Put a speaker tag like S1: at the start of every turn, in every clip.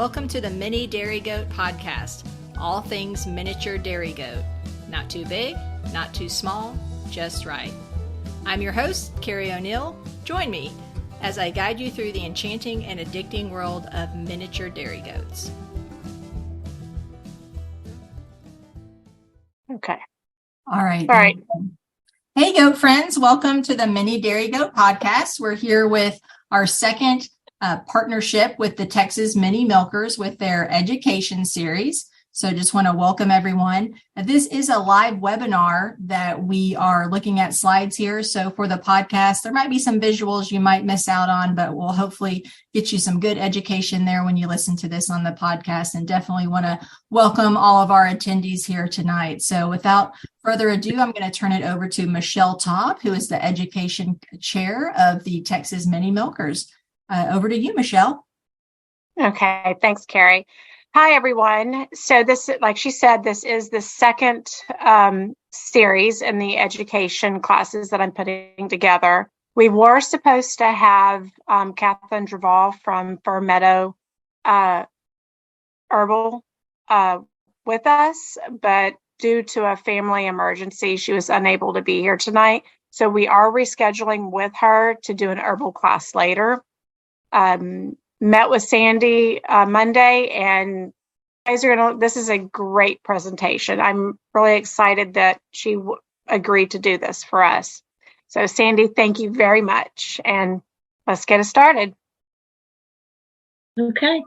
S1: Welcome to the Mini Dairy Goat Podcast, all things miniature dairy goat. Not too big, not too small, just right. I'm your host, Carrie O'Neill. Join me as I guide you through the enchanting and addicting world of miniature dairy goats.
S2: Okay.
S1: All right.
S2: All right.
S1: Hey, goat friends. Welcome to the Mini Dairy Goat Podcast. We're here with our second partnership with the Texas Mini Milkers with their education series. So just want to welcome everyone. This is a live webinar that we are looking at slides here. So for the podcast, there might be some visuals you might miss out on, but we'll hopefully get you some good education there when you listen to this on the podcast, and definitely want to welcome all of our attendees here tonight. So without further ado, I'm going to turn it over to Michelle Taub, who is the education chair of the Texas Mini Milkers. Over to you, Michelle.
S2: Okay. Thanks, Carrie. Hi, everyone. So this, like she said, this is the second series in the education classes that I'm putting together. We were supposed to have Kathleen Draval from Fur Meadow Herbal with us, but due to a family emergency, she was unable to be here tonight. So we are rescheduling with her to do an herbal class later. Met with Sandi Monday, and guys this is a great presentation. I'm really excited that she agreed to do this for us. So Sandi, thank you very much, and let's get it started.
S3: Okay.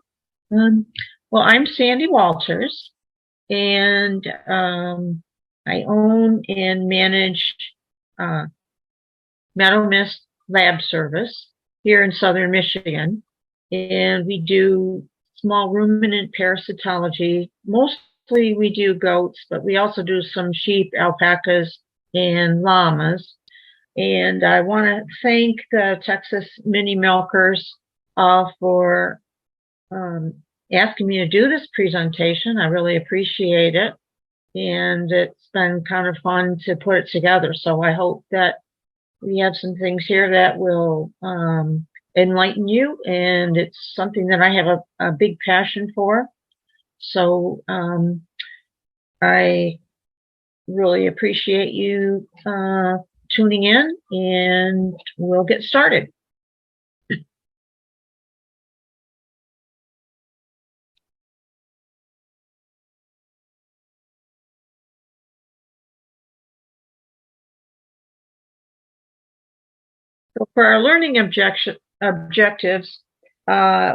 S3: Well, I'm Sandi Walters, and I own and manage MeadowMist Lab Service here in southern Michigan, and we do small ruminant parasitology. Mostly we do goats, but we also do some sheep, alpacas, and llamas. And I want to thank the Texas Mini Milkers for asking me to do this presentation. I really appreciate it, and it's been kind of fun to put it together. So I hope that we have some things here that will enlighten you, and it's something that I have a big passion for. So I really appreciate you tuning in, and we'll get started. So for our learning objectives,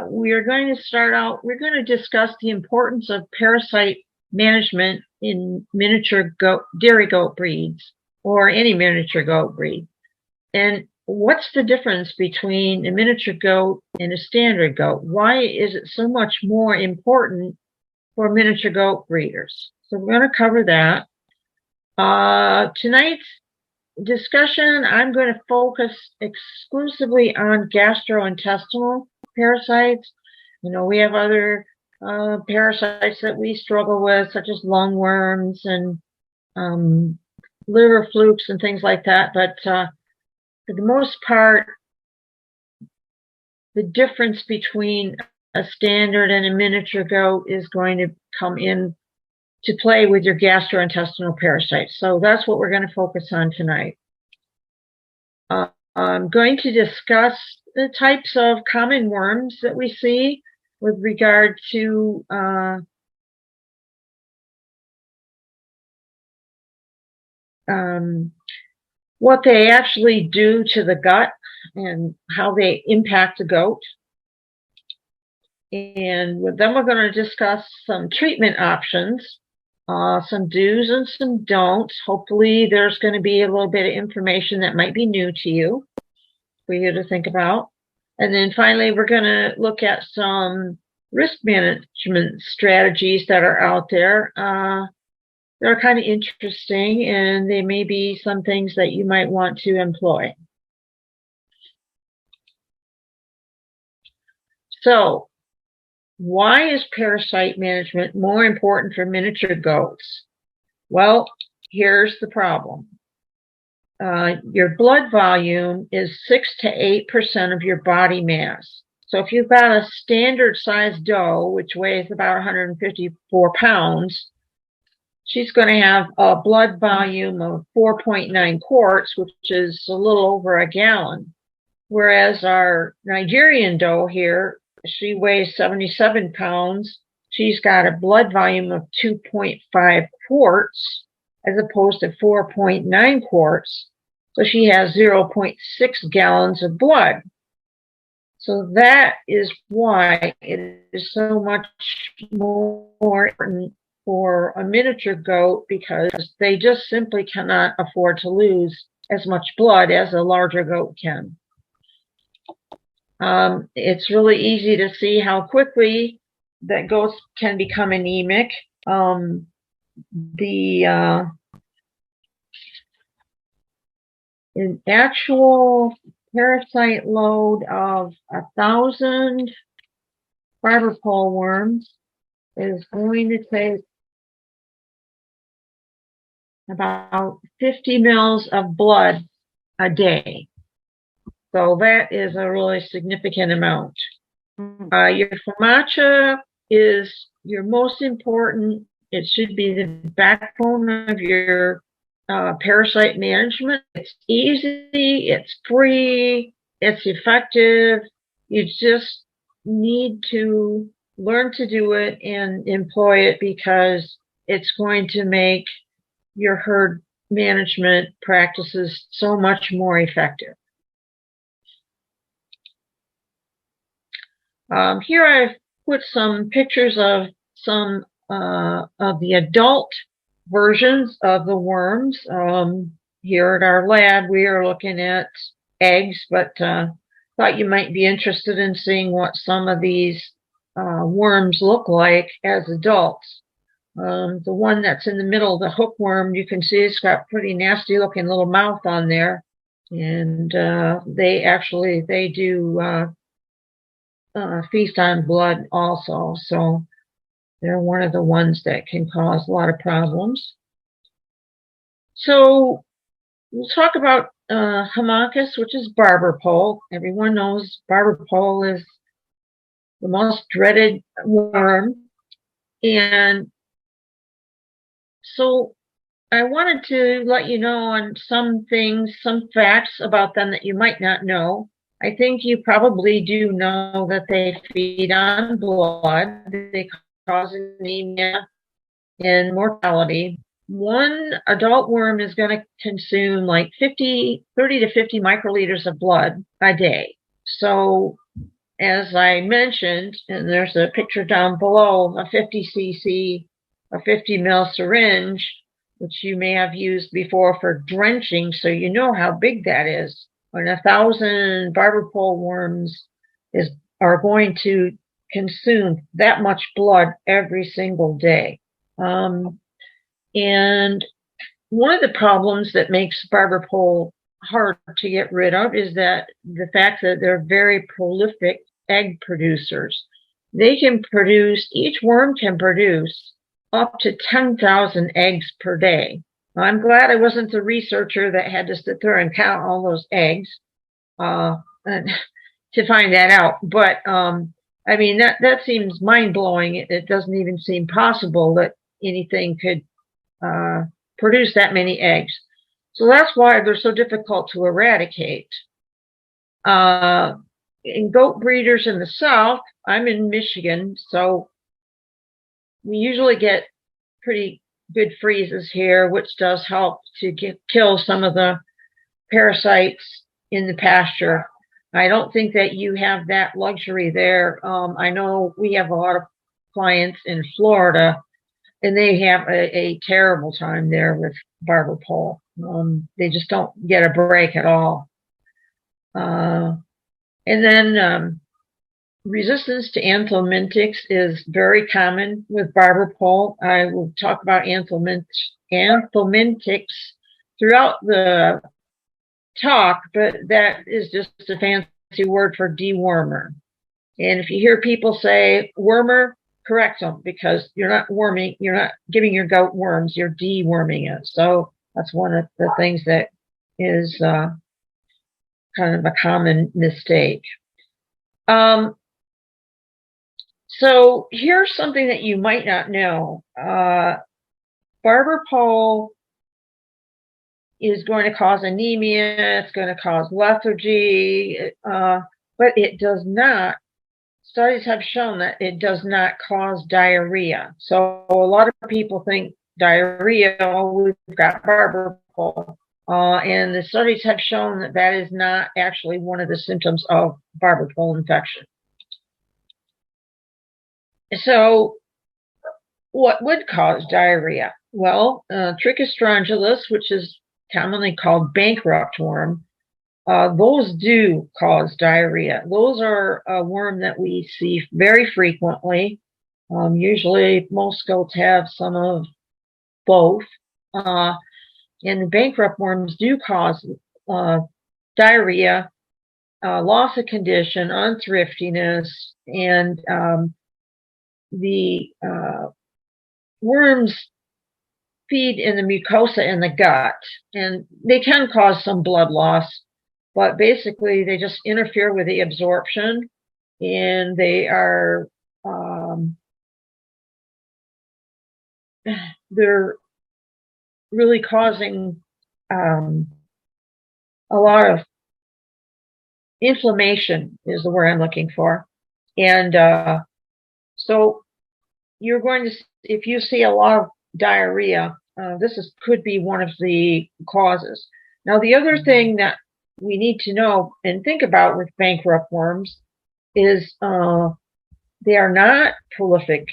S3: we are going to start out, we're going to discuss the importance of parasite management in miniature dairy goat breeds, or any miniature goat breed. And what's the difference between a miniature goat and a standard goat? Why is it so much more important for miniature goat breeders? So we're going to cover that. Tonight's discussion, I'm going to focus exclusively on gastrointestinal parasites. You know, we have other parasites that we struggle with, such as lungworms and liver flukes and things like that. But for the most part, the difference between a standard and a miniature goat is going to come in to play with your gastrointestinal parasites. So that's what we're going to focus on tonight. I'm going to discuss the types of common worms that we see with regard to what they actually do to the gut and how they impact the goat. And then we're going to discuss some treatment options, some do's and some don'ts. Hopefully there's going to be a little bit of information that might be new to you, for you to think about. And then finally, we're going to look at some risk management strategies that are out there. They're kind of interesting, and they may be some things that you might want to employ. So, why is parasite management more important for miniature goats? Well, here's the problem. Your blood volume is 6 to 8% of your body mass. So if you've got a standard sized doe, which weighs about 154 pounds, she's going to have a blood volume of 4.9 quarts, which is a little over a gallon. Whereas our Nigerian doe here, she weighs 77 pounds. She's got a blood volume of 2.5 quarts as opposed to 4.9 quarts. So she has 0.6 gallons of blood. So that is why it is so much more important for a miniature goat, because they just simply cannot afford to lose as much blood as a larger goat can. It's really easy to see how quickly that goats can become anemic. An actual parasite load of 1,000 barber pole worms is going to take about 50 mils of blood a day. So that is a really significant amount. Your FAMACHA is your most important. It should be the backbone of your parasite management. It's easy, it's free, it's effective. You just need to learn to do it and employ it, because it's going to make your herd management practices so much more effective. Here I've put some pictures of some of the adult versions of the worms. Here at our lab, we are looking at eggs, but thought you might be interested in seeing what some of these worms look like as adults. The one that's in the middle, the hookworm, you can see it's got pretty nasty looking little mouth on there. And they do feast on blood also. So they're one of the ones that can cause a lot of problems. So we'll talk about Haemachus, which is barber pole. Everyone knows barber pole is the most dreaded worm. And so I wanted to let you know on some things, some facts about them that you might not know. I think you probably do know that they feed on blood. They cause anemia and mortality. One adult worm is going to consume like 30 to 50 microliters of blood a day. So as I mentioned, and there's a picture down below, a 50 cc, a 50 ml syringe, which you may have used before for drenching, so you know how big that is. When 1,000 barber pole worms are going to consume that much blood every single day. And one of the problems that makes barber pole hard to get rid of is that the fact that they're very prolific egg producers. They can produce, each worm can produce up to 10,000 eggs per day. I'm glad I wasn't the researcher that had to sit there and count all those eggs to find that out. But I mean, that seems mind-blowing. It doesn't even seem possible that anything could produce that many eggs. So that's why they're so difficult to eradicate. In goat breeders in the South, I'm in Michigan, so we usually get pretty good freezes here, which does help to kill some of the parasites in the pasture. I don't think that you have that luxury there. I know we have a lot of clients in Florida, and they have a terrible time there with barber pole. They just don't get a break at all. And then resistance to anthelmintics is very common with barber pole. I will talk about anthelmintics throughout the talk, but that is just a fancy word for dewormer. And if you hear people say wormer, correct them, because you're not worming, you're not giving your goat worms, you're deworming it. So that's one of the things that is kind of a common mistake. So here's something that you might not know. Barber pole is going to cause anemia, it's going to cause lethargy, but it does not, studies have shown that it does not cause diarrhea. So a lot of people think diarrhea, oh, we've got barber pole. And the studies have shown that that is not actually one of the symptoms of barber pole infection. So what would cause diarrhea? Well, Trichostrongylus, which is commonly called bankrupt worm, those do cause diarrhea. Those are a worm that we see very frequently. Usually most goats have some of both. And the bankrupt worms do cause diarrhea, loss of condition, unthriftiness, and the worms feed in the mucosa in the gut, and they can cause some blood loss, but basically they just interfere with the absorption, and they are they're really causing a lot of inflammation is the word I'm looking for. And so you're going to, if you see a lot of diarrhea, could be one of the causes. Now, the other thing that we need to know and think about with bankrupt worms is they are not prolific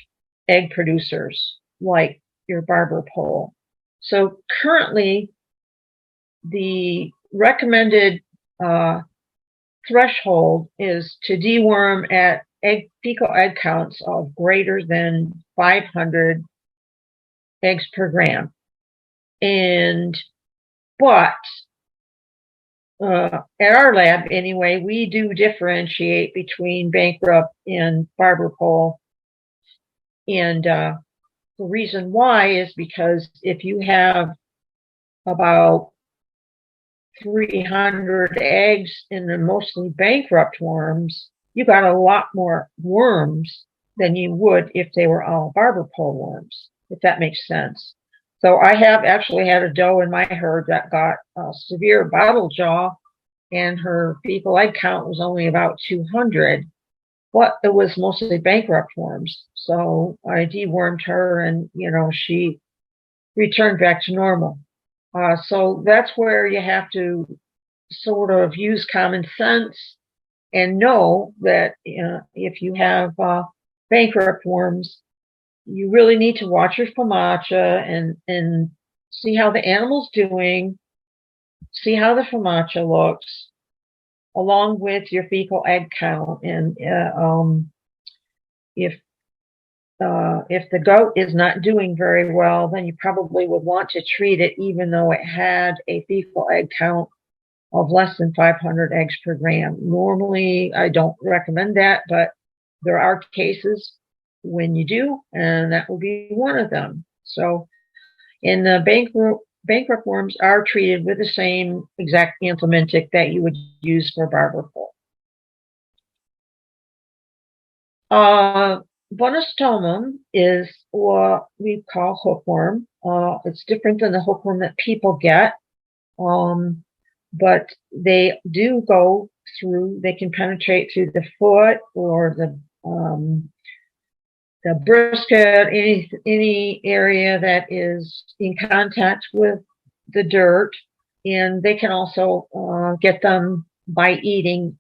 S3: egg producers like your barber pole. So currently, the recommended threshold is to deworm at fecal egg counts of greater than 500 eggs per gram. But at our lab anyway, we do differentiate between bankrupt and barber pole. And the reason why is because if you have about 300 eggs in the mostly bankrupt worms, you got a lot more worms than you would if they were all barber pole worms, if that makes sense. So I have actually had a doe in my herd that got a severe bottle jaw, and her fecal egg count was only about 200, but it was mostly bankrupt worms. So I dewormed her, and she returned back to normal. So that's where you have to sort of use common sense and know that if you have bankrupt worms, you really need to watch your FAMACHA and see how the animal's doing, see how the FAMACHA looks, along with your fecal egg count. And if the goat is not doing very well, then you probably would want to treat it even though it had a fecal egg count of less than 500 eggs per gram. Normally, I don't recommend that, but there are cases when you do, and that will be one of them. So, in the bankrupt worms are treated with the same exact anthelmintic that you would use for barber pole. Bonostomum is what we call hookworm. It's different than the hookworm that people get, but they do go through. They can penetrate through the foot or the brisket, any area that is in contact with the dirt, and they can also get them by eating,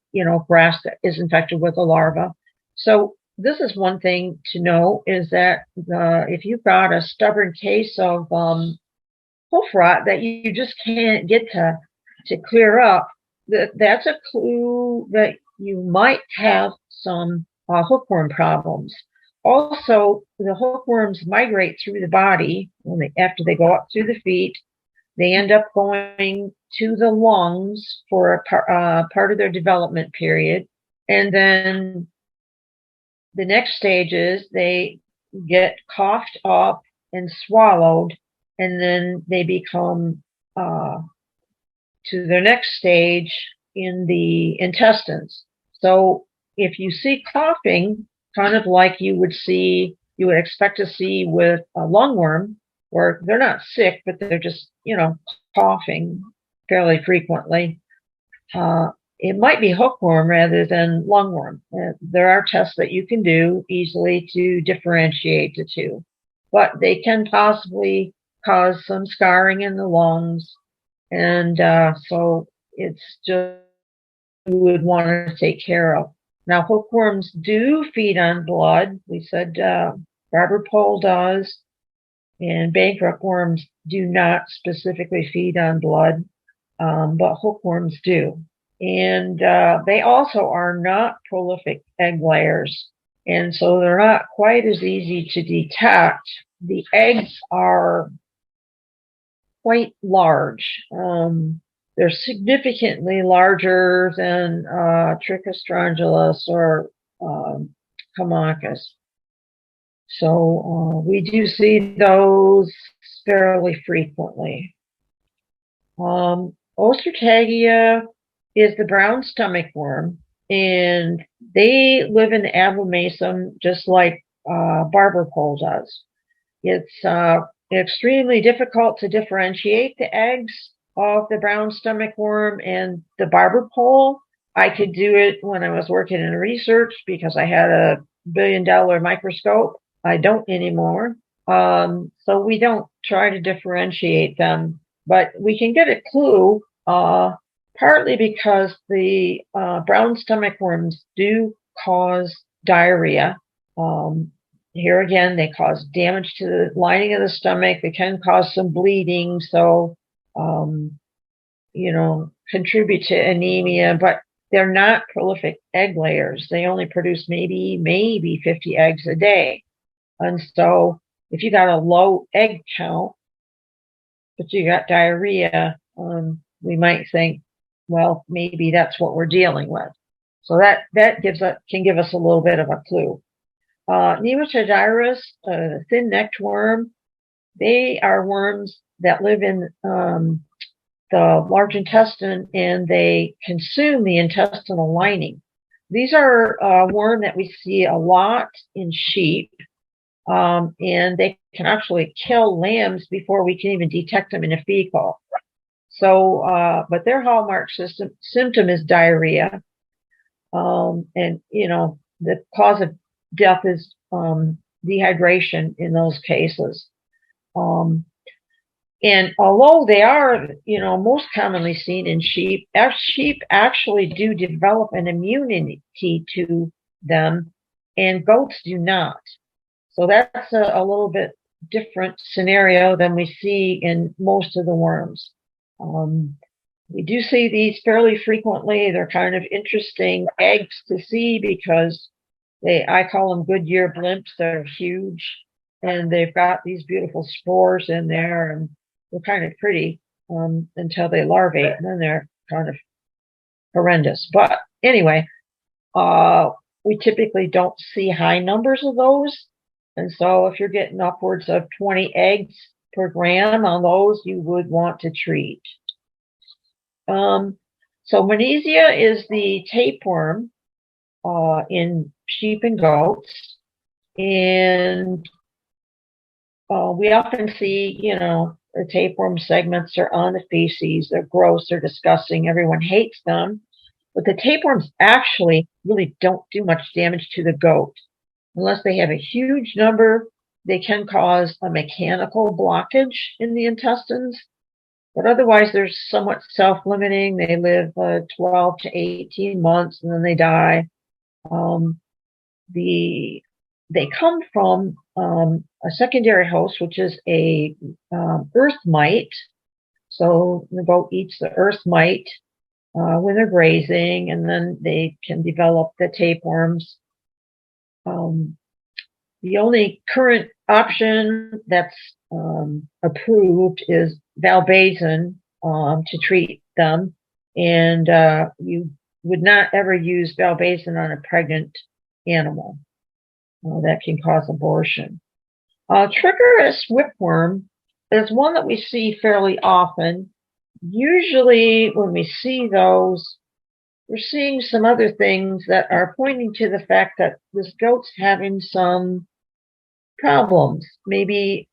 S3: grass that is infected with a larva. So this is one thing to know, is that if you've got a stubborn case of hoof rot that you just can't get to clear up, that's a clue that you might have some hookworm problems. Also, the hookworms migrate through the body after they go up through the feet. They end up going to the lungs for a part of their development period. And then the next stage is they get coughed up and swallowed, and then they become to their next stage in the intestines. So if you see coughing, kind of like you would expect to see with a lungworm, where they're not sick, but they're just, coughing fairly frequently. It might be hookworm rather than lungworm. There are tests that you can do easily to differentiate the two, but they can possibly cause some scarring in the lungs. And so it's just you would want to take care of. Now, hookworms do feed on blood. We said barber pole does, and bankrupt worms do not specifically feed on blood, but hookworms do. And they also are not prolific egg layers, and so they're not quite as easy to detect. The eggs are quite large. They're significantly larger than Trichostrongylus or Haemachus. So we do see those fairly frequently. Ostertagia is the brown stomach worm, and they live in the abomasum just like barber pole does. It's extremely difficult to differentiate the eggs of the brown stomach worm and the barber pole. I could do it when I was working in research because I had a $1 billion microscope. I don't anymore. So we don't try to differentiate them, but we can get a clue, partly because the brown stomach worms do cause diarrhea. Here again, they cause damage to the lining of the stomach. They can cause some bleeding, so, contribute to anemia, but they're not prolific egg layers. They only produce maybe 50 eggs a day. And so if you got a low egg count, but you got diarrhea, we might think, well, maybe that's what we're dealing with. So that can give us a little bit of a clue. Nematodirus, thin-necked worm, they are worms that live in the large intestine, and they consume the intestinal lining. These are a worm that we see a lot in sheep, and they can actually kill lambs before we can even detect them in a fecal. So, but their hallmark symptom is diarrhea, and the cause of death is dehydration in those cases. And although they are, most commonly seen in sheep actually do develop an immunity to them, and goats do not. So that's a little bit different scenario than we see in most of the worms. We do see these fairly frequently. They're kind of interesting eggs to see because I call them Goodyear blimps. They're huge, and they've got these beautiful spores in there, and they're kind of pretty until they larvate, and then they're kind of horrendous. But anyway, we typically don't see high numbers of those. And so if you're getting upwards of 20 eggs per gram on those, you would want to treat. So Menesia is the tapeworm in sheep and goats. And we often see, the tapeworm segments are on the feces. They're gross, they're disgusting. Everyone hates them. But the tapeworms actually really don't do much damage to the goat. Unless they have a huge number, they can cause a mechanical blockage in the intestines. But otherwise, they're somewhat self-limiting. They live 12 to 18 months, and then they die. They come from a secondary host, which is a earth mite. So the goat eats the earth mite when they're grazing, and then they can develop the tapeworms. The only current option that's approved is valbazen to treat them, and you would not ever use valbazen on a pregnant animal. That can cause abortion. Trichoris whipworm is one that we see fairly often. Usually when we see those, we're seeing some other things that are pointing to the fact that this goat's having some problems. Maybe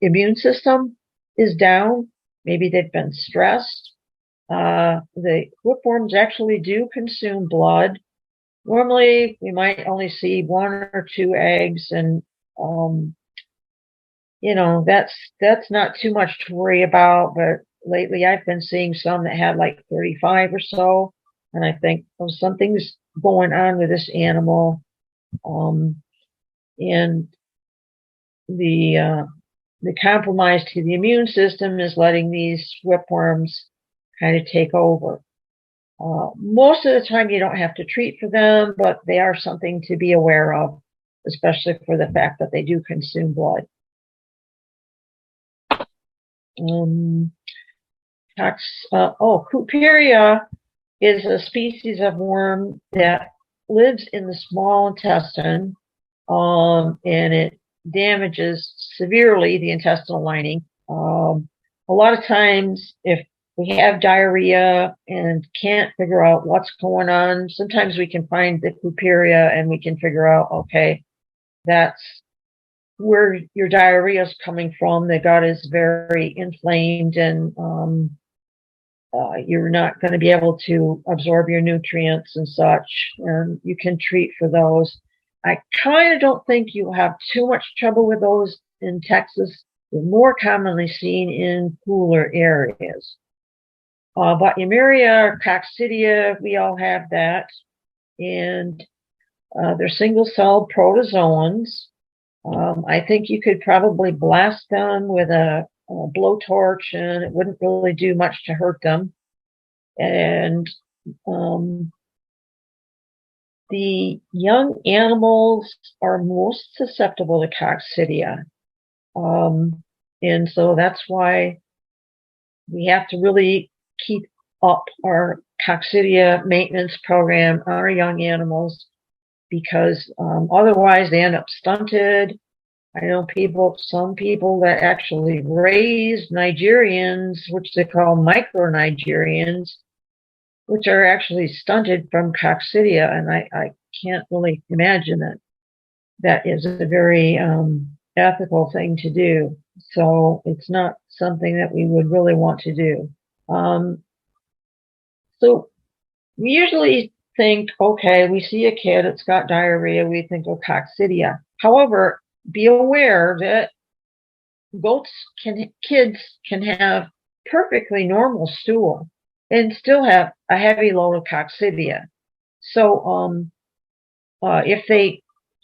S3: immune system is down. Maybe they've been stressed. The whipworms actually do consume blood. Normally, we might only see 1 or 2 eggs, and that's not too much to worry about. But lately, I've been seeing some that had like 35 or so, and I think, oh, something's going on with this animal. And the compromise to the immune system is letting these whipworms kind of take over. Most of the time, you don't have to treat for them, but they are something to be aware of, especially for the fact that they do consume blood. Couperia is a species of worm that lives in the small intestine, and it damages severely the intestinal lining. A lot of times, if we have diarrhea and can't figure out what's going on, sometimes we can find the Couperia and we can figure out, okay, that's where your diarrhea is coming from. The gut is very inflamed, and you're not going to be able to absorb your nutrients and such, and you can treat for those. I kind of don't think you have too much trouble with those in Texas. They're more commonly seen in cooler areas. But Emeria, coccidia, we all have that, and they're single-celled protozoans. I think you could probably blast them with a blowtorch, and it wouldn't really do much to hurt them. And the young animals are most susceptible to coccidia. And so that's why we have to really keep up our coccidia maintenance program on our young animals, because otherwise they end up stunted. I know some people that actually raise Nigerians, which they call micro-Nigerians, which are actually stunted from coccidia, and I can't really imagine that is a very ethical thing to do. So it's not something that we would really want to do. So we usually think, okay, we see a kid that's got diarrhea, we think of coccidia. However, be aware that kids can have perfectly normal stool and still have a heavy load of coccidia. So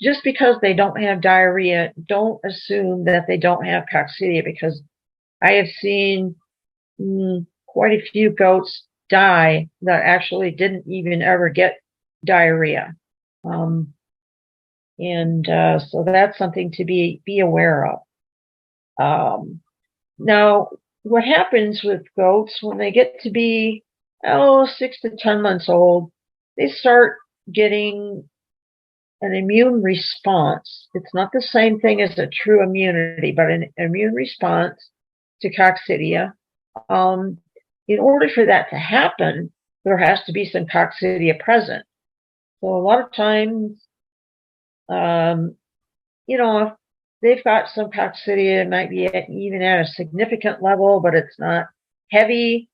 S3: just because they don't have diarrhea, don't assume that they don't have coccidia, because I have seen quite a few goats die that actually didn't even ever get diarrhea. So that's something to be aware of. Now, what happens with goats when they get to be 6 to 10 months old, they start getting an immune response. It's not the same thing as a true immunity, but an immune response to coccidia. In order for that to happen, there has to be some coccidia present. So a lot of times, if they've got some coccidia, it might be even at a significant level, but it's not heavy.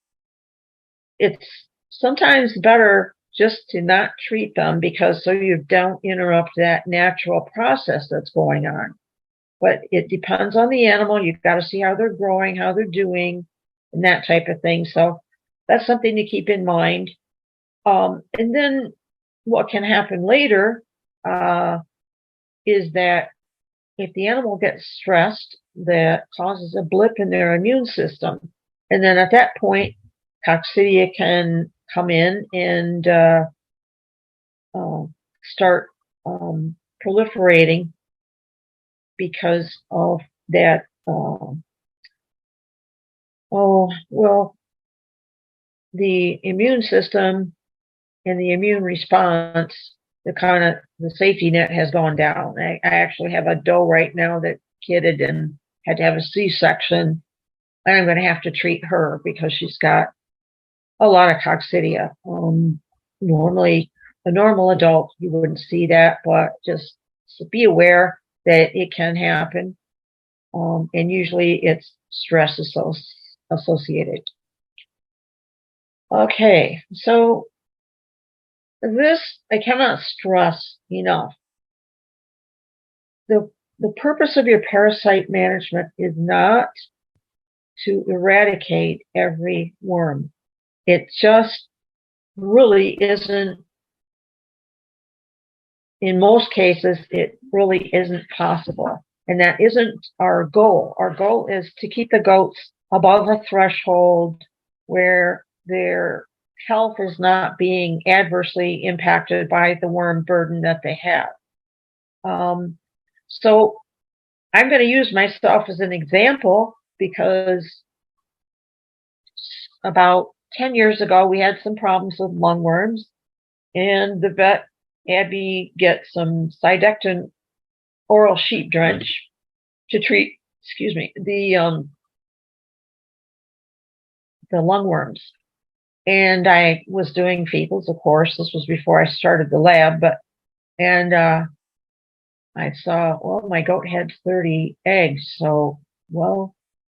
S3: It's sometimes better just to not treat them, because so you don't interrupt that natural process that's going on. But it depends on the animal. You've got to see how they're growing, how they're doing, and that type of thing. So that's something to keep in mind. And then what can happen later is that if the animal gets stressed, that causes a blip in their immune system. And then at that point, coccidia can come in and start proliferating because of that. The immune system and the immune response, the safety net has gone down. I actually have a doe right now that kidded and had to have a C-section, and I'm going to have to treat her because she's got a lot of coccidia. normally, a normal adult, you wouldn't see that, but just be aware that it can happen. And usually it's stress associated. Okay, so this I cannot stress enough. The purpose of your parasite management is not to eradicate every worm. It just really isn't, in most cases, it really isn't possible. And that isn't our goal. Our goal is to keep the goats above a threshold where their health is not being adversely impacted by the worm burden that they have. So I'm going to use myself as an example because about 10 years ago, we had some problems with lungworms, and the vet had me get some Sidectin oral sheep drench to treat, the lungworms. And I was doing fecals, of course. This was before I started the lab, and I saw, well, my goat had 30 eggs. So, well,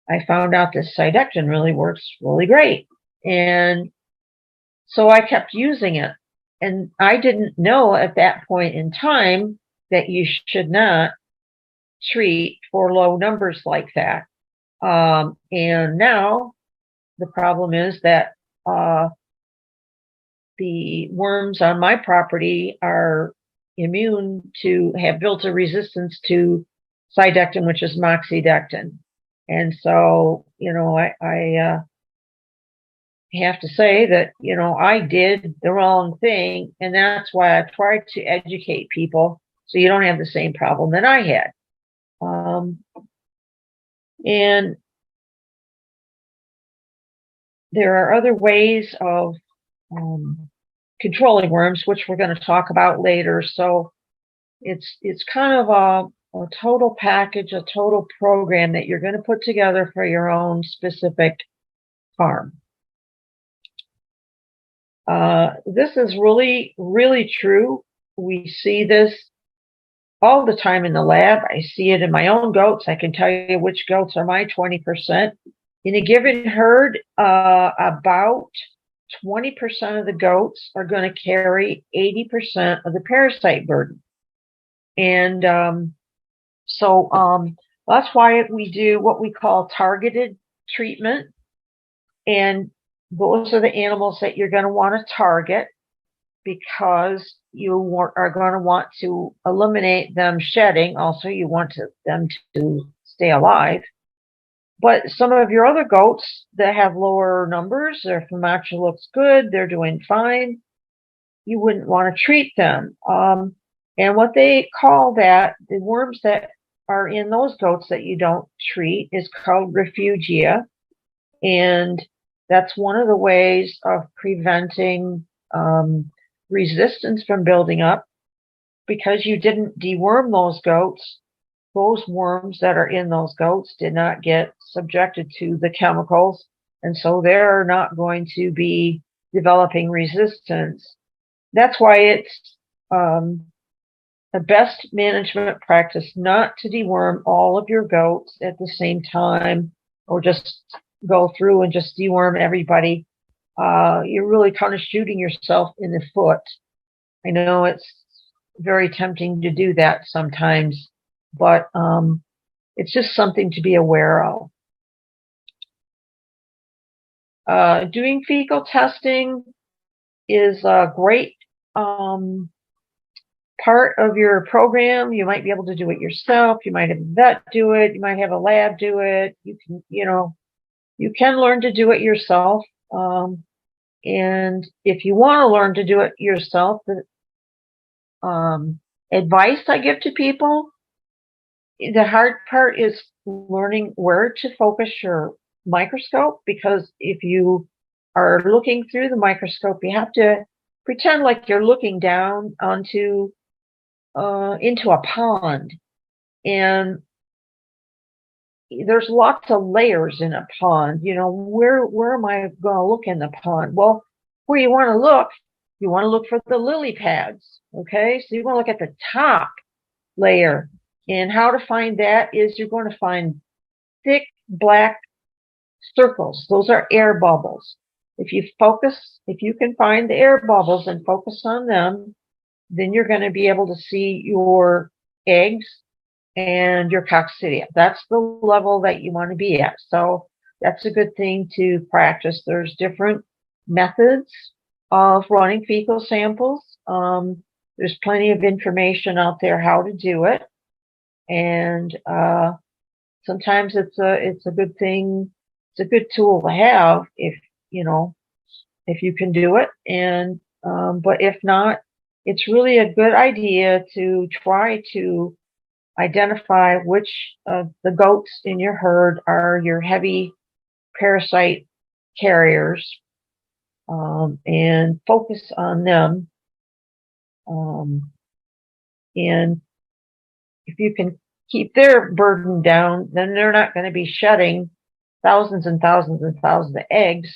S3: I found out this Sidectin really works really great. And so I kept using it. And I didn't know at that point in time that you should not treat for low numbers like that. And now the problem is that the worms on my property are immune to, have built a resistance to Sidectin, which is moxidectin. And so, I have to say that, I did the wrong thing. And that's why I tried to educate people so you don't have the same problem that I had. And there are other ways of controlling worms, which we're going to talk about later. So it's kind of a total package, a total program that you're going to put together for your own specific farm. This is really, really true. We see this all the time in the lab. I see it in my own goats. I can tell you which goats are my 20%. In a given herd, about 20% of the goats are going to carry 80% of the parasite burden. And so that's why we do what we call targeted treatment. And those are the animals that you're going to want to target because you are going to want to eliminate them shedding. Also, you want them to stay alive. But some of your other goats that have lower numbers, their femacia looks good, they're doing fine, you wouldn't want to treat them. And what they call that, the worms that are in those goats that you don't treat, is called refugia. And that's one of the ways of preventing resistance from building up. Because you didn't deworm those goats, those worms that are in those goats did not get subjected to the chemicals, and so they're not going to be developing resistance. That's why it's the best management practice not to deworm all of your goats at the same time, or just go through and just deworm everybody. You're really kind of shooting yourself in the foot. I know it's very tempting to do that sometimes, but it's just something to be aware of. Doing fecal testing is a great part of your program. You might be able to do it yourself. You might have a vet do it. You might have a lab do it. You can learn to do it yourself. And if you want to learn to do it yourself, the advice I give to people, the hard part is learning where to focus your microscope, because if you are looking through the microscope, you have to pretend like you're looking down onto into a pond, and there's lots of layers in a pond. Where am I going to look in the pond? Well, where you want to look you want to look for the lily pads. Okay, so you want to look at the top layer. And how to find that is you're going to find thick black circles. Those are air bubbles. If you can find the air bubbles and focus on them, then you're going to be able to see your eggs and your coccidia. That's the level that you want to be at. So that's a good thing to practice. There's different methods of running fecal samples. There's plenty of information out there how to do it. And sometimes it's a good thing. It's a good tool to have if you can do it. And but if not, it's really a good idea to try to identify which of the goats in your herd are your heavy parasite carriers, and focus on them. And if you can keep their burden down, then they're not going to be shedding thousands and thousands and thousands of eggs,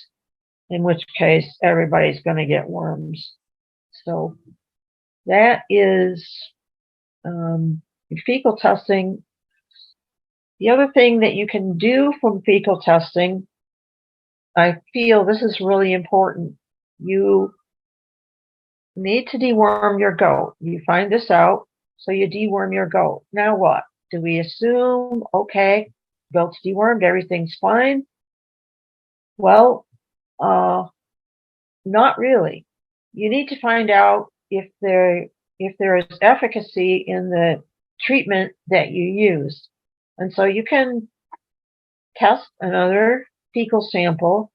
S3: in which case everybody's going to get worms. So that is fecal testing. The other thing that you can do from fecal testing, I feel this is really important. You need to deworm your goat. You find this out, so you deworm your goat. Now what? Do we assume, okay, goat's dewormed, everything's fine? Well, not really. You need to find out if there is efficacy in the treatment that you use. And so you can test another fecal sample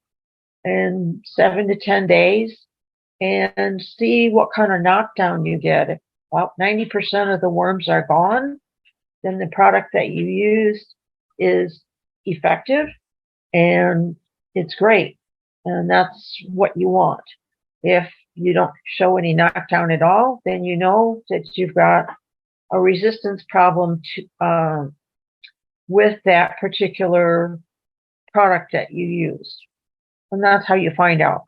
S3: in 7 to 10 days and see what kind of knockdown you get. If about 90% of the worms are gone, then the product that you used is effective and it's great. And that's what you want. If you don't show any knockdown at all, then you know that you've got a resistance problem with that particular product that you use. And that's how you find out.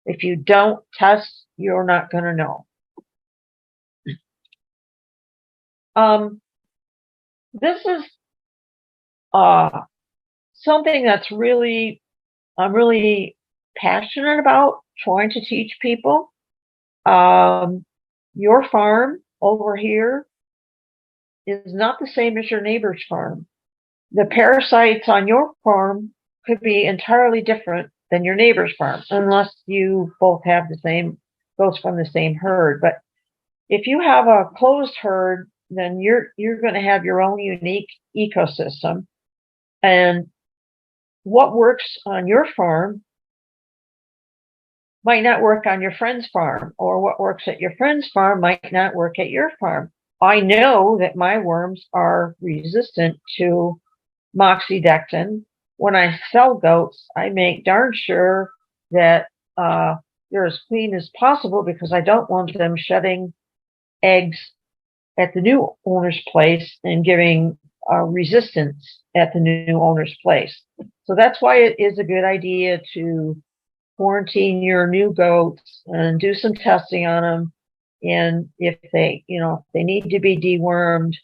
S3: If you don't test, you're not going to know. This is something that's I'm really passionate about trying to teach people. Your farm over here is not the same as your neighbor's farm. The parasites on your farm could be entirely different than your neighbor's farm, unless you both have the same goats from the same herd. But if you have a closed herd, then you're going to have your own unique ecosystem. And what works on your farm might not work on your friend's farm, or what works at your friend's farm might not work at your farm. I know that my worms are resistant to moxidectin. When I sell goats, I make darn sure that they're as clean as possible, because I don't want them shedding eggs at the new owner's place and giving resistance at the new owner's place. So that's why it is a good idea to quarantine your new goats and do some testing on them. And if they need to be dewormed,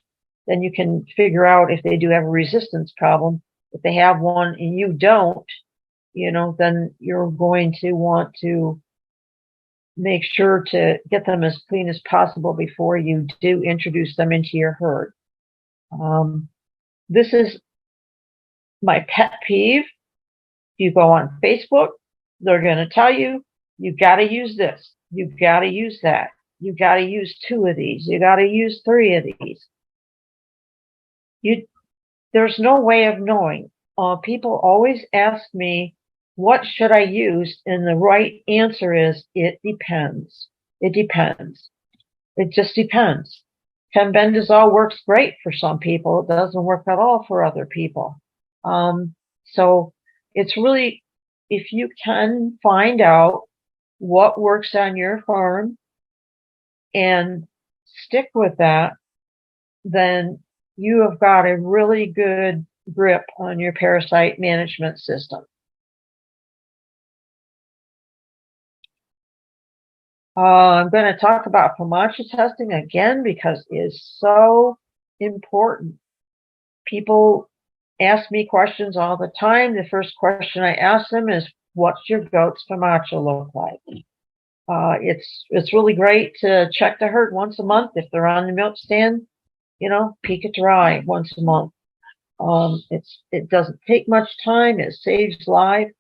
S3: then you can figure out if they do have a resistance problem. If they have one and you don't, then you're going to want to make sure to get them as clean as possible before you do introduce them into your herd. This is my pet peeve. If you go on Facebook, they're going to tell you, you got to use this, you got to use that, you got to use 2 of these, you got to use 3 of these. There's no way of knowing. People always ask me, what should I use? And the right answer is, it depends. It depends. It just depends. Fenbendazole works great for some people. It doesn't work at all for other people. So it's really, if you can find out what works on your farm and stick with that, then you have got a really good grip on your parasite management system. I'm going to talk about FAMACHA testing again because it is so important. People ask me questions all the time. The first question I ask them is, what's your goat's FAMACHA look like? It's really great to check the herd once a month. If they're on the milk stand, peek it dry once a month. It doesn't take much time. It saves lives.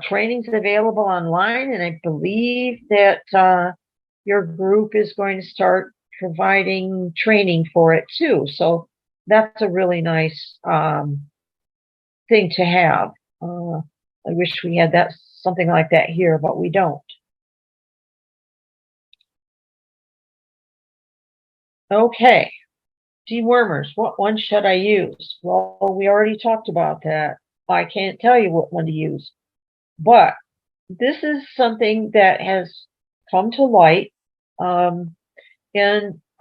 S3: Training's available online, and I believe that your group is going to start providing training for it too. So that's a really nice thing to have. I wish we had something like that here, but we don't. Okay, dewormers. What one should I use? Well, we already talked about that. I can't tell you what one to use. But this is something that has come to light. And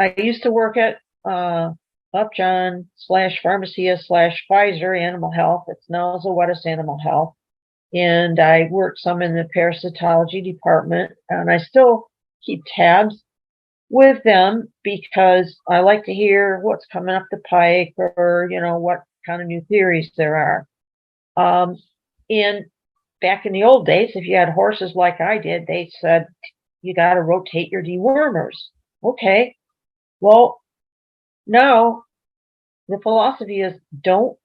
S3: I used to work at Upjohn /Pharmacia/Pfizer Animal Health. It's now Zoetis Animal Health. And I worked some in the parasitology department. And I still keep tabs with them because I like to hear what's coming up the pike or, what kind of new theories there are. And back in the old days, if you had horses like I did, they said, you got to rotate your dewormers. Okay. Well, now the philosophy is don't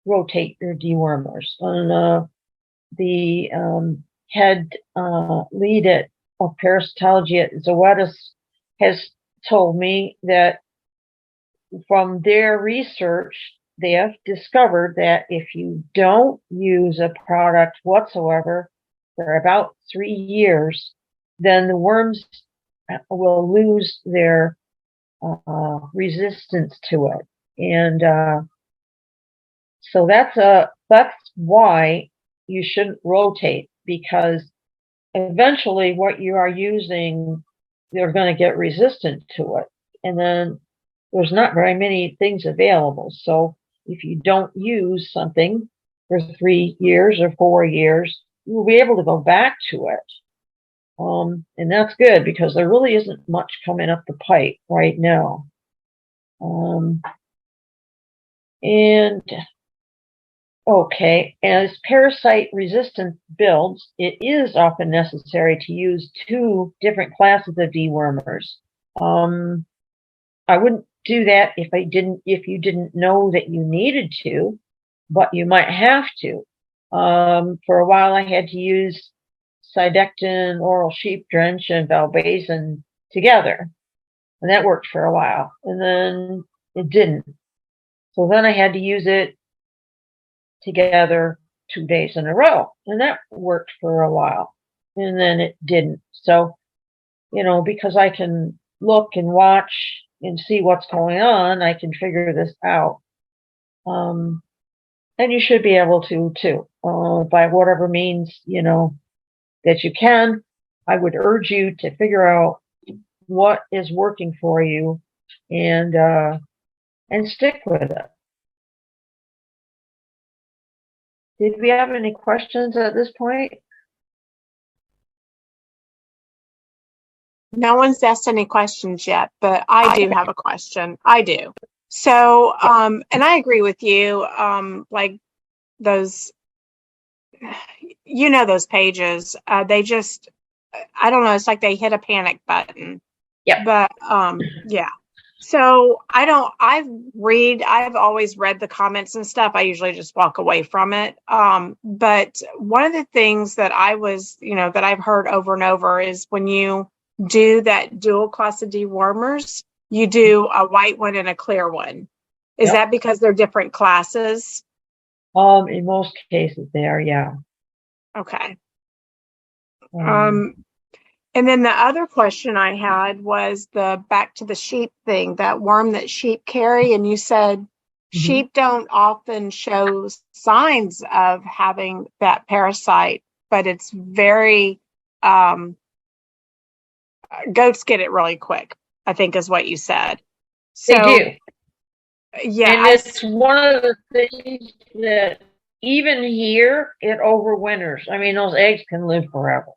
S3: rotate your dewormers. And the head lead of parasitology at Zoetis has told me that from their research, they have discovered that if you don't use a product whatsoever for about 3 years, then the worms will lose their resistance to it. And so that's why you shouldn't rotate, because eventually what you are using, they're going to get resistant to it. And then there's not very many things available. So if you don't use something for 3 years or 4 years, you'll be able to go back to it. And that's good because there really isn't much coming up the pipe right now. Okay, as parasite resistance builds, it is often necessary to use 2 different classes of dewormers. I wouldn't do that if you didn't know that you needed to, but you might have to. For a while I had to use Sidectin, oral sheep drench, and valbazen together. And that worked for a while. And then it didn't. So then I had to use it together 2 days in a row. And that worked for a while. And then it didn't. So, because I can look and watch and see what's going on, I can figure this out. And you should be able to too, by whatever means, that you can. I would urge you to figure out what is working for you and stick with it. Did we have any questions at this point?
S2: No one's asked any questions yet, but I do have a question. I do. So, and I agree with you. Like those, those pages, they just, I don't know. It's like they hit a panic button.
S3: Yeah.
S2: But, yeah. So I've always read the comments and stuff. I usually just walk away from it. But one of the things that that I've heard over and over is when you do that dual class of dewormers, you do a white one and a clear one. Is that because they're different classes?
S3: In most cases they are, yeah.
S2: Okay. And then the other question I had was the back to the sheep thing, that worm that sheep carry. And you said sheep don't often show signs of having that parasite, but it's very, goats get it really quick, I think is what you said. So,
S3: they do.
S2: Yeah.
S3: And it's one of the things that even here, it overwinters. I mean, those eggs can live forever.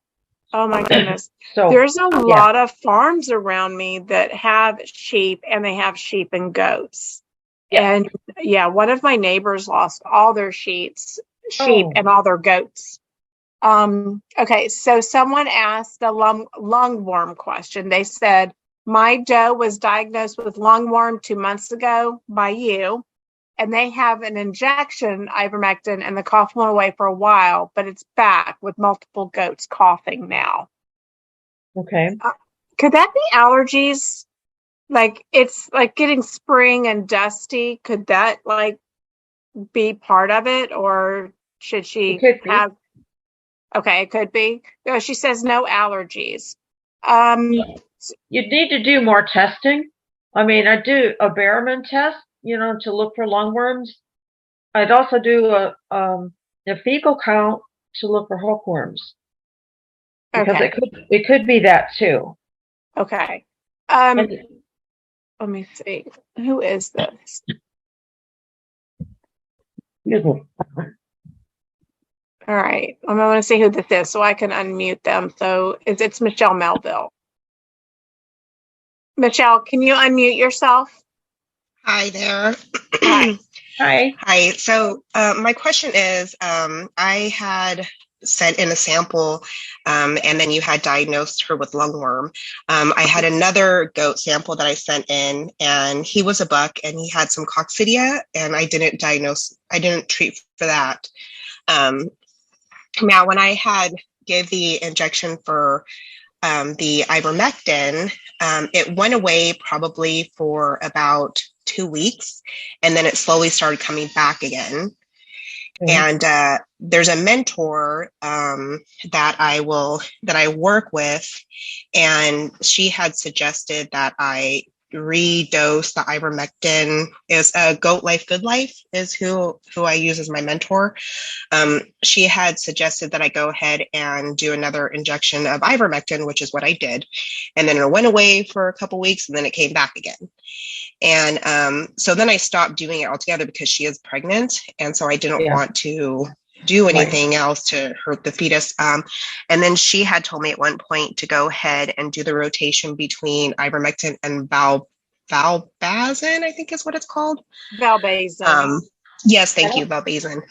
S2: Oh my goodness.
S3: So
S2: There's a lot of farms around me that have sheep, and they have sheep and goats.
S3: Yeah.
S2: And yeah, one of my neighbors lost all their sheep
S3: Oh.
S2: and all their goats. Okay, so someone asked a lungworm question. They said, my doe was diagnosed with lungworm 2 months ago by you, and they have an injection, ivermectin, and the cough went away for a while, but it's back with multiple goats coughing now.
S3: Okay.
S2: Could that be allergies? Like, it's like getting spring and dusty. Could that like be part of it, or should she
S3: It could be.
S2: have? Okay, it could be. She says no allergies.
S3: You'd need to do more testing. I mean, I do a Behrman test, to look for lungworms. I'd also do a fecal count to look for hookworms, because
S2: Okay.
S3: it could be that too.
S2: Okay.
S3: And
S2: Let me see. Who is this? All right. I'm going to see who this is so I can unmute them. So it's Michelle Melville. Michelle, can you unmute yourself?
S4: Hi there.
S2: Hi.
S3: Hi.
S4: Hi. So my question is, I had sent in a sample, and then you had diagnosed her with lungworm. I had another goat sample that I sent in, and he was a buck, and he had some coccidia, and I didn't treat for that. Now, when I had gave the injection for the ivermectin, it went away probably for about 2 weeks, and then it slowly started coming back again. And there's a mentor that I work with, and she had suggested that I redose the ivermectin. Is Goat Life Good Life is who I use as my mentor. She had suggested that I go ahead and do another injection of ivermectin, which is what I did, and then it went away for a couple weeks, and then it came back again. And so then I stopped doing it altogether because she is pregnant, and so I didn't want to do anything else to hurt the fetus. And then she had told me at one point to go ahead and do the rotation between ivermectin and valbazin, I think is what it's called.
S2: Valbazin.
S4: Yes, thank you, valbazin.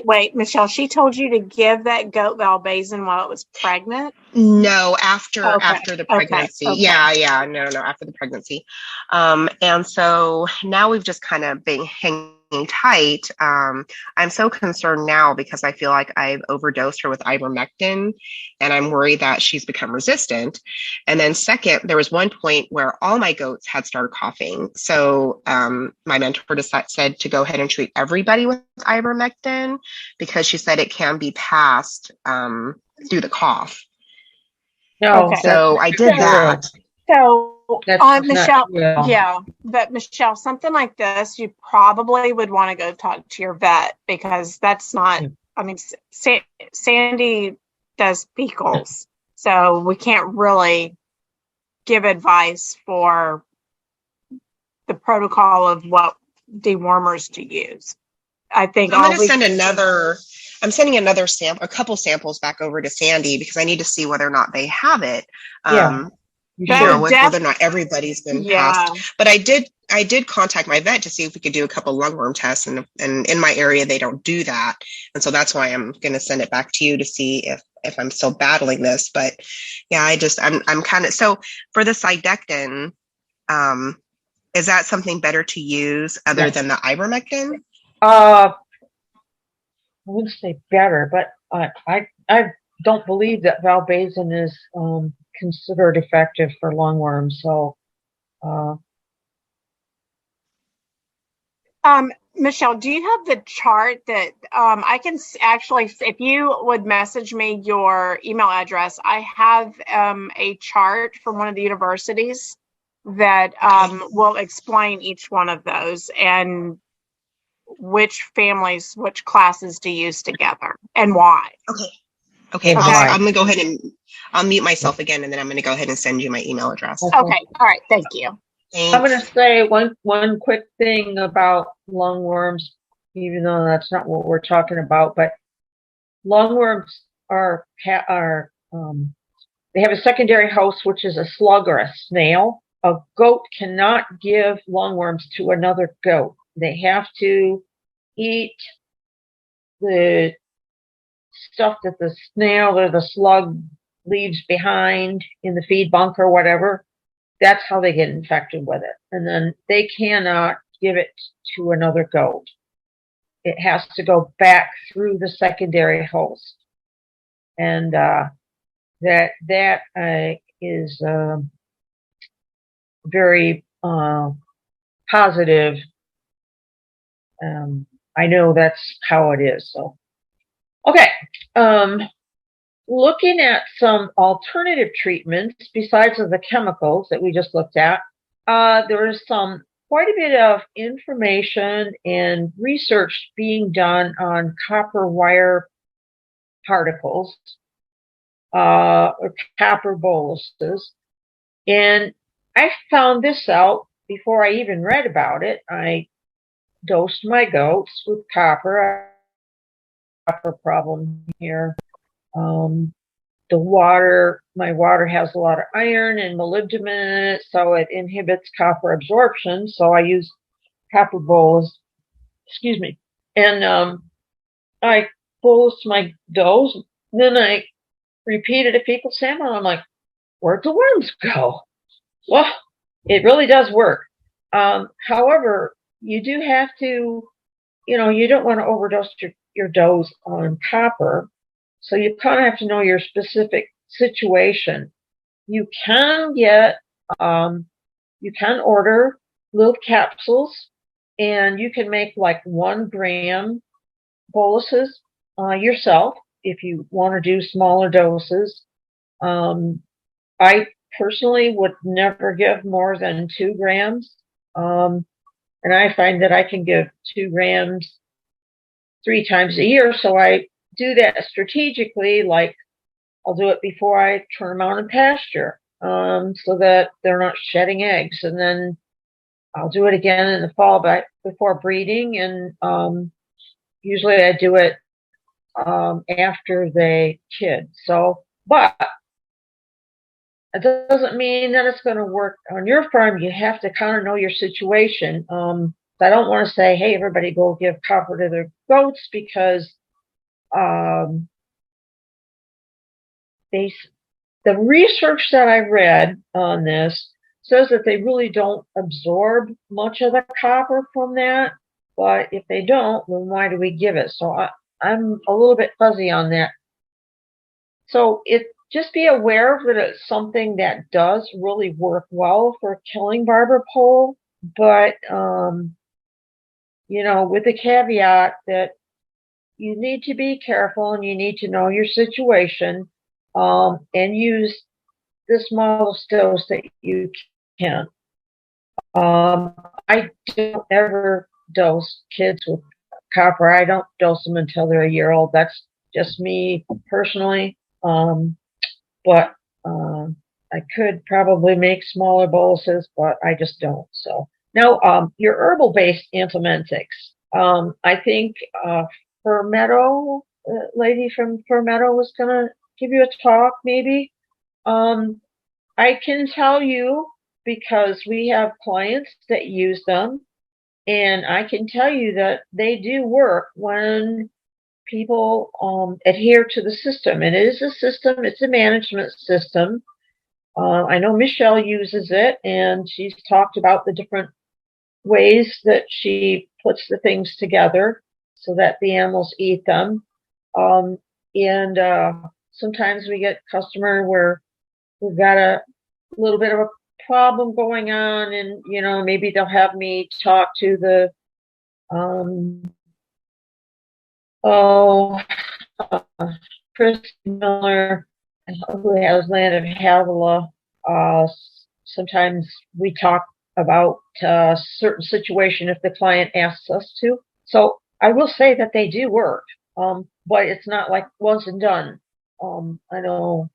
S2: Wait, Michelle. She told you to give that goat valbazin while it was pregnant?
S4: No, after the pregnancy.
S2: Okay.
S4: Yeah, no, after the pregnancy. And so now we've just kind of been hanging tight. I'm so concerned now because I feel like I've overdosed her with ivermectin, and I'm worried that she's become resistant. And then second, there was one point where all my goats had started coughing. So my mentor said to go ahead and treat everybody with ivermectin because she said it can be passed through the cough.
S3: No,
S4: so I did that.
S2: So Michelle,
S3: yeah,
S2: but Michelle, something like this, you probably would want to go talk to your vet, because that's not. I mean, Sandi does fecals, so we can't really give advice for the protocol of what dewormers to use. I think
S4: I'm going to send I'm sending another sample, a couple samples back over to Sandi because I need to see whether or not they have it. Whether or not everybody's been passed. But I did contact my vet to see if we could do a couple lungworm tests, and in my area they don't do that, and so that's why I'm going to send it back to you to see if I'm still battling this. But yeah, I'm kind of, so for the Cydectin, is that something better to use other than the ivermectin?
S3: I wouldn't say better, but I don't believe that valbazin is considered effective for lungworms. So,
S2: Michelle, do you have the chart that I can actually, if you would message me your email address, I have a chart from one of the universities that will explain each one of those and which classes to use together and why.
S4: Okay. I'm going to go ahead and I'll mute myself again, and then I'm going to go ahead and send you my email address.
S2: Okay. All right. Thank you.
S4: Thanks.
S3: I'm going to say one quick thing about lungworms, even though that's not what we're talking about, but lungworms are they have a secondary host, which is a slug or a snail. A goat cannot give lungworms to another goat. They have to eat the stuff that the snail or the slug leaves behind in the feed bunk or whatever. That's how they get infected with it. And then they cannot give it to another goat. It has to go back through the secondary host. And that is very positive. I know that's how it is. So, okay. Looking at some alternative treatments besides of the chemicals that we just looked at, there is quite a bit of information and research being done on copper wire particles, or copper boluses. And I found this out before I even read about it. I dosed my goats with copper. Copper problem here. The water, my water has a lot of iron and molybdenum in it, so it inhibits copper absorption. So I use copper bolus, and I bolus my does. Then I repeated a fecal sample. I'm like, where'd the worms go? Well, it really does work. However, you do have to, you don't want to overdose your dose on copper. So you kind of have to know your specific situation. You can order little capsules, and you can make like 1 gram boluses yourself if you want to do smaller doses. I personally would never give more than 2 grams. And I find that I can give 2 grams 3 times a year. So I do that strategically, like I'll do it before I turn them out in pasture, so that they're not shedding eggs. And then I'll do it again in the fall, but before breeding. And usually I do it after they kid. So, but it doesn't mean that it's going to work on your farm. You have to kind of know your situation. I don't want to say, hey, everybody go give copper to their goats, because the research that I read on this says that they really don't absorb much of the copper from that. But if they don't, then why do we give it? So I'm a little bit fuzzy on that. So just be aware that it's something that does really work well for killing barber pole, but with the caveat that you need to be careful and you need to know your situation, and use the smallest dose that you can. I don't ever dose kids with copper. I don't dose them until they're a year old. That's just me personally. But I could probably make smaller boluses, but I just don't. So now, your herbal-based anthelmintics. I think Fir Meadow, lady from Fir Meadow was going to give you a talk, maybe. I can tell you, because we have clients that use them, and I can tell you that they do work when people adhere to the system. And it is a system, it's a management system. I know Michelle uses it, and she's talked about the different ways that she puts the things together so that the animals eat them. And sometimes we get customer where we've got a little bit of a problem going on, and maybe they'll have me talk to the Chris Miller, who has Land of Havilah. Sometimes we talk about a certain situation if the client asks us to. So I will say that they do work, but it's not like once and done. I know.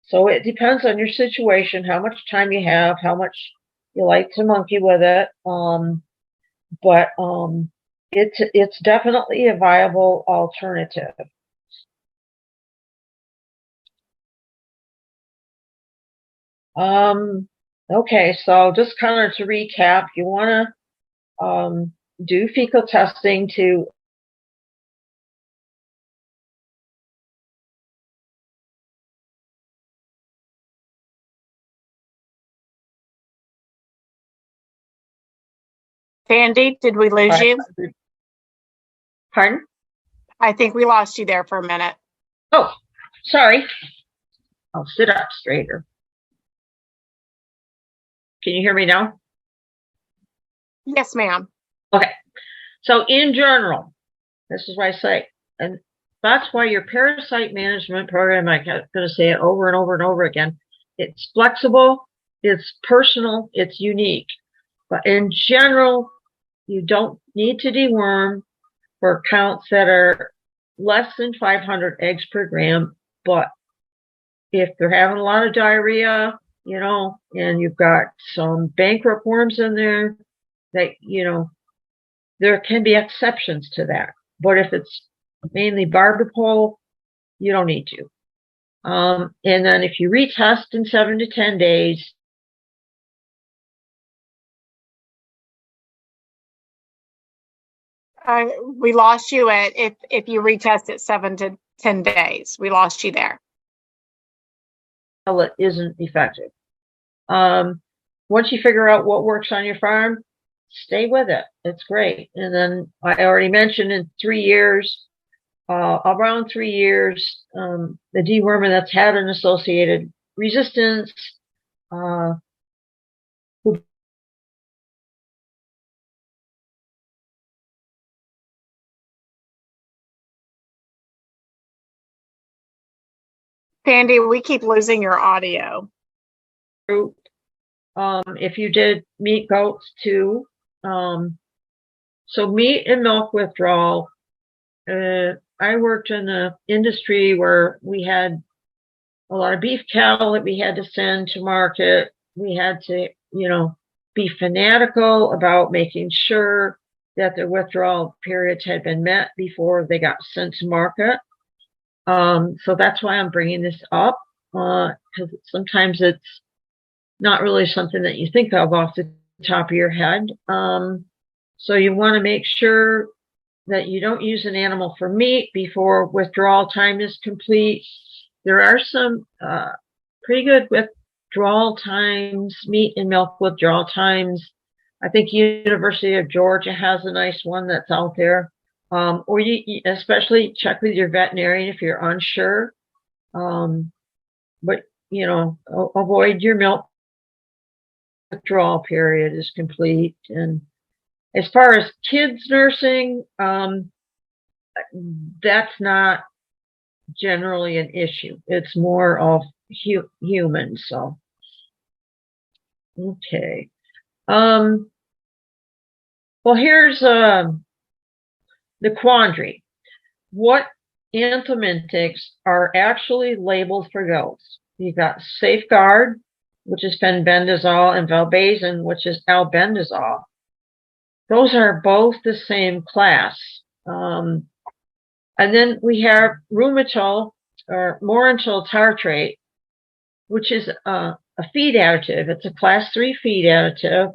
S3: So it depends on your situation, how much time you have, how much you like to monkey with it. But it's definitely a viable alternative. Okay, so just kind of to recap, you want to do fecal testing to
S2: Sandy, did we lose you?
S3: Pardon?
S2: I think we lost you there for a minute.
S3: Oh, sorry. I'll sit up straighter. Can you hear me now?
S2: Yes, ma'am.
S3: Okay. So in general, this is what I say, and that's why your parasite management program, I'm going to say it over and over and over again, it's flexible, it's personal, it's unique. But in general, you don't need to deworm for counts that are less than 500 eggs per gram. But if they're having a lot of diarrhea, and you've got some bankrupt worms in there, that, there can be exceptions to that. But if it's mainly barbapole, you don't need to. And then if you retest in 7 to 10 days,
S2: We lost you at if you retest at 7 to 10 days. We lost you there.
S3: it isn't effective. Once you figure out what works on your farm, stay with it. It's great. And then I already mentioned in 3 years, around 3 years, the dewormer that's had an associated resistance,
S2: Sandy, we keep losing your audio.
S3: If you did meat goats too. So meat and milk withdrawal, I worked in the industry where we had a lot of beef cattle that we had to send to market. We had to, be fanatical about making sure that their withdrawal periods had been met before they got sent to market. So that's why I'm bringing this up, because sometimes it's not really something that you think of off the top of your head. So you want to make sure that you don't use an animal for meat before withdrawal time is complete. There are some pretty good withdrawal times, meat and milk withdrawal times. I think University of Georgia has a nice one that's out there. Or you especially check with your veterinarian if you're unsure. But, avoid your milk withdrawal period is complete. And as far as kids nursing, that's not generally an issue. It's more of humans. So, okay. Well, here's the quandary. What anthelmintics are actually labeled for goats? You've got Safeguard, which is fenbendazole, and Valbazen, which is albendazole. Those are both the same class. And then we have Rumetal or Morental tartrate, which is a feed additive. It's a class 3 feed additive.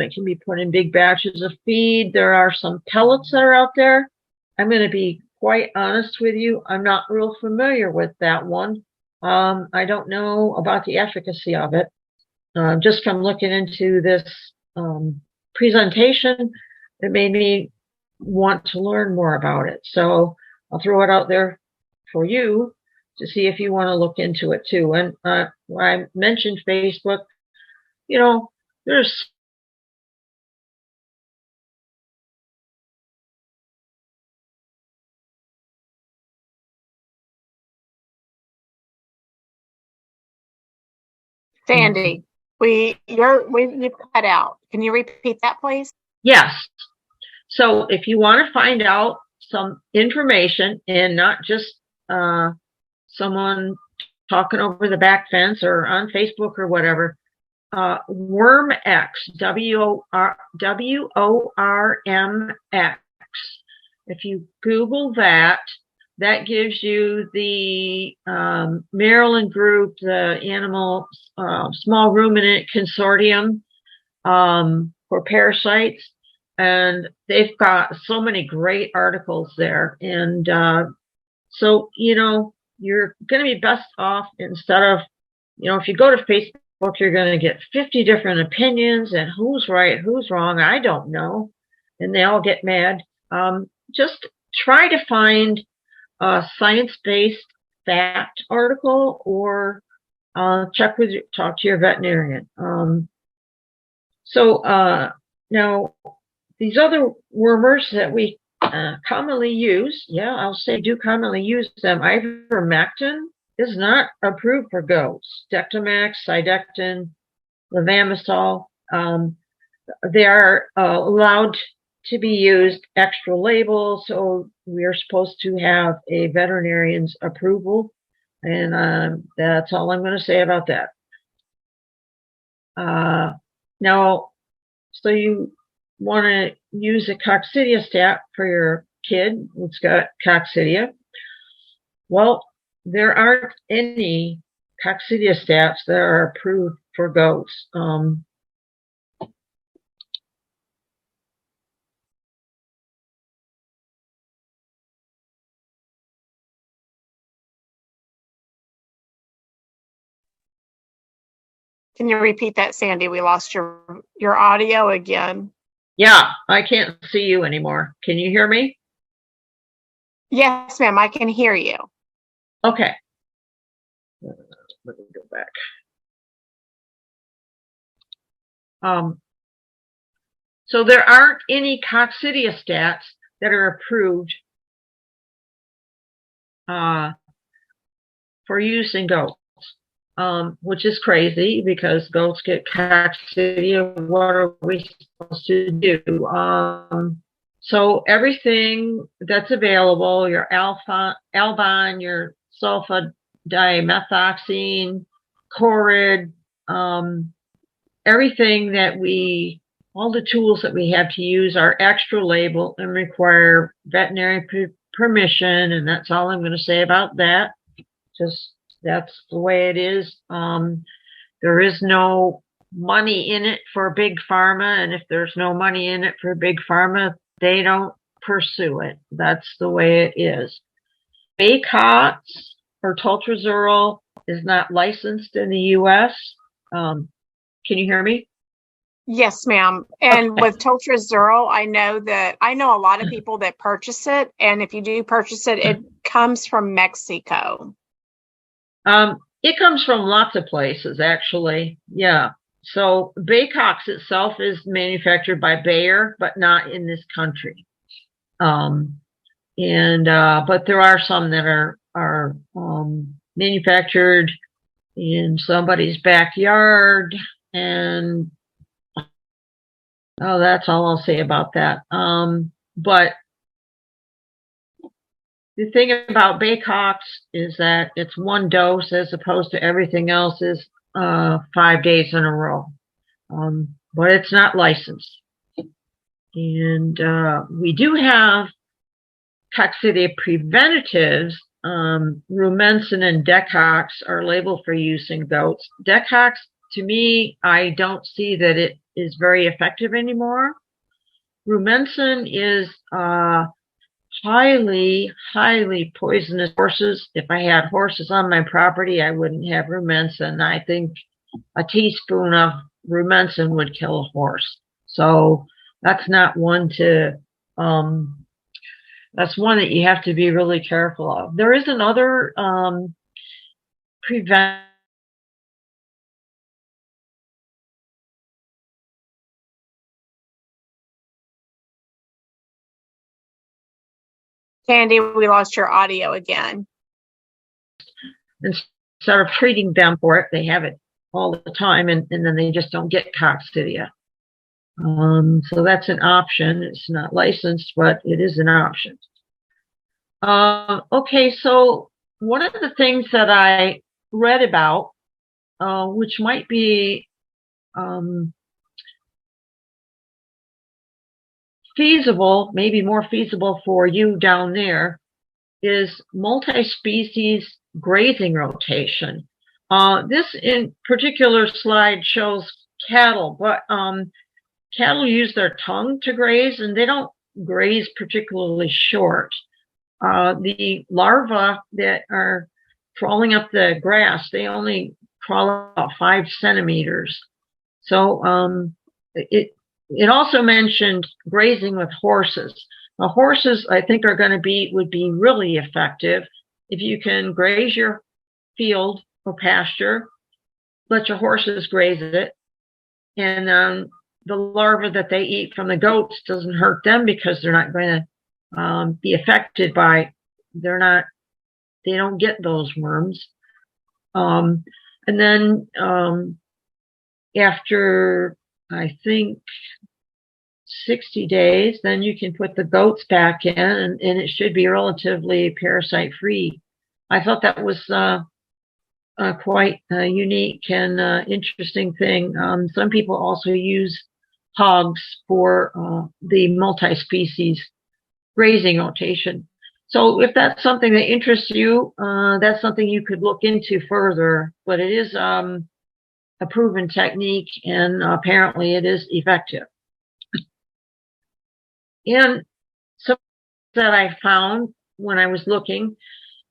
S3: It can be put in big batches of feed. There are some pellets that are out there. I'm going to be quite honest with you. I'm not real familiar with that one. I don't know about the efficacy of it. Just from looking into this presentation, it made me want to learn more about it. So I'll throw it out there for you to see if you want to look into it too. And when I mentioned Facebook, there's
S2: Sandy, you cut out. Can you repeat that, please?
S3: Yes. So if you want to find out some information and not just someone talking over the back fence or on Facebook or whatever, WormX, WORMX. If you Google that, that gives you the Maryland group, the Animal Small Ruminant Consortium for parasites. And they've got so many great articles there. And so, you're going to be best off instead of, if you go to Facebook, you're going to get 50 different opinions and who's right, who's wrong. I don't know. And they all get mad. Just try to find a science-based fact article or talk to your veterinarian. Now these other wormers that we commonly use, I'll say do commonly use them. Ivermectin is not approved for goats. Dectomax, Cydectin, Levamisole, they are allowed to be used extra label, so we are supposed to have a veterinarian's approval, and that's all I'm going to say about that. Now, so you want to use a coccidiostat for your kid who's got coccidia. Well, there aren't any coccidiostats that are approved for goats.
S2: Can you repeat that, Sandi? We lost your audio again.
S3: Yeah, I can't see you anymore. Can you hear me?
S2: Yes, ma'am, I can hear you.
S3: Okay. Let me go back. So there aren't any coccidiostats that are approved for use in goats. Which is crazy because goats get coccidia. What are we supposed to do? So everything that's available, your Albon, your sulfadimethoxine, Corid, everything that all the tools that we have to use are extra label and require veterinary permission, and that's all I'm going to say about that. That's the way it is. There is no money in it for big pharma, and if there's no money in it for big pharma, they don't pursue it. That's the way it is. Baycox or Toltrazuril is not licensed in the U.S. Can you hear me?
S2: Yes, ma'am. And with Toltrazuril, I know a lot of people that purchase it, and if you do purchase it, it comes from Mexico.
S3: It comes from lots of places, actually. Yeah. So Baycox itself is manufactured by Bayer, but not in this country. But there are some that are manufactured in somebody's backyard, and that's all I'll say about that. But the thing about Baycox is that it's one dose as opposed to everything else is 5 days in a row. But it's not licensed. And we do have coccidia preventatives. Rumensin and Decox are labeled for use in goats. Decox, to me, I don't see that it is very effective anymore. Rumensin is highly poisonous horses. If I had horses on my property, I wouldn't have Rumensin. I think a teaspoon of Rumensin would kill a horse. So that's not one to, that's one that you have to be really careful of. There is another prevent.
S2: Sandi, we lost your audio again.
S3: Instead of treating them for it, they have it all the time, and then they just don't get coccidia. So that's an option. It's not licensed, but it is an option. Okay, so one of the things that I read about, which might be feasible, maybe more feasible for you down there, is multi-species grazing rotation. This in particular slide shows cattle, but cattle use their tongue to graze, and they don't graze particularly short. The larvae that are crawling up the grass, they only crawl about 5 centimeters. So it also mentioned grazing with horses. Now, horses, I think, would be really effective if you can graze your field or pasture, let your horses graze it, and the larvae that they eat from the goats doesn't hurt them because they're not going to be affected by. They don't get those worms. And then after, I think, 60 days, then you can put the goats back in, and it should be relatively parasite free. I thought that was quite a unique and interesting thing. Some people also use hogs for the multi-species grazing rotation. So if that's something that interests you, that's something you could look into further, but it is a proven technique, and apparently it is effective. And something that I found when I was looking,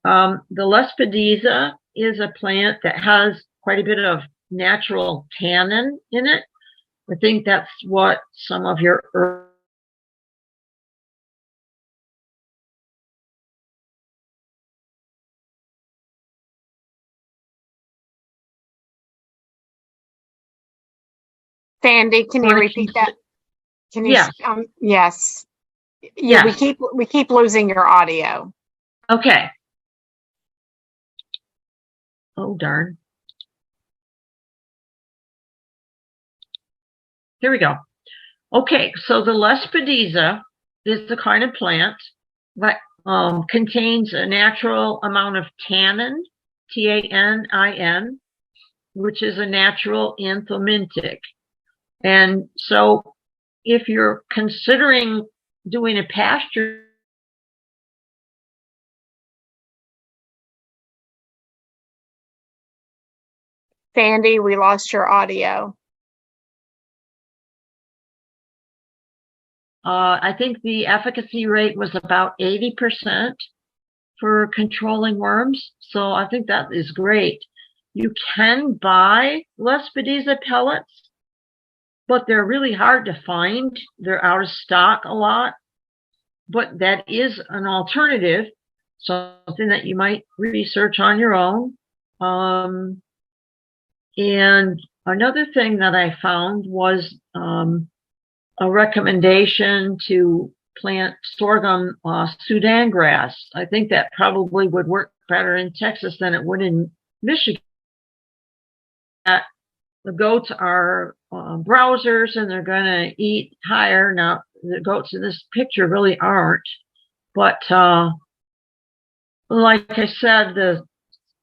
S3: the Lespedeza is a plant that has quite a bit of natural tannin in it. I think that's what some of your
S2: Sandy, can you repeat that? Can you?
S3: Yeah.
S2: Yes.
S3: Yeah.
S2: We keep losing your audio.
S3: Okay. Oh, darn. Here we go. Okay, so the Lespedeza is the kind of plant that contains a natural amount of tannin, T-A-N-I-N, which is a natural anthelmintic. And so if you're considering doing a pasture,
S2: Sandy, we lost your audio.
S3: I think the efficacy rate was about 80% for controlling worms. So I think that is great. You can buy Lespedeza pellets, but they're really hard to find. They're out of stock a lot, but that is an alternative, something that you might research on your own. And another thing that I found was a recommendation to plant sorghum Sudan grass. I think that probably would work better in Texas than it would in Michigan. The goats are browsers, and they're going to eat higher. Now, the goats in this picture really aren't, but like I said, the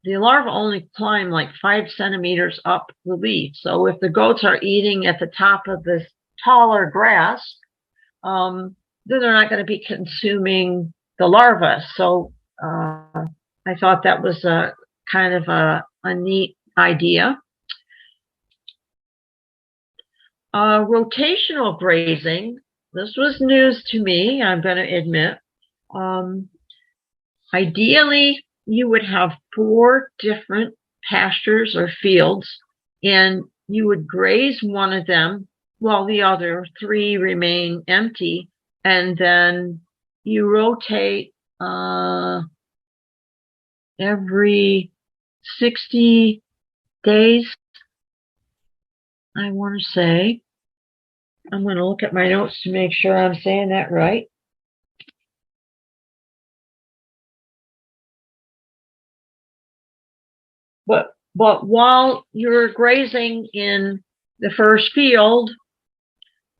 S3: larvae only climb like 5 centimeters up the leaf. So if the goats are eating at the top of this taller grass, then they're not going to be consuming the larvae. So I thought that was a kind of a neat idea. Rotational grazing, this was news to me, I'm going to admit. Ideally, you would have 4 different pastures or fields, and you would graze one of them while the other 3 remain empty, and then you rotate every 60 days, I want to say. I'm going to look at my notes to make sure I'm saying that right. But while you're grazing in the first field,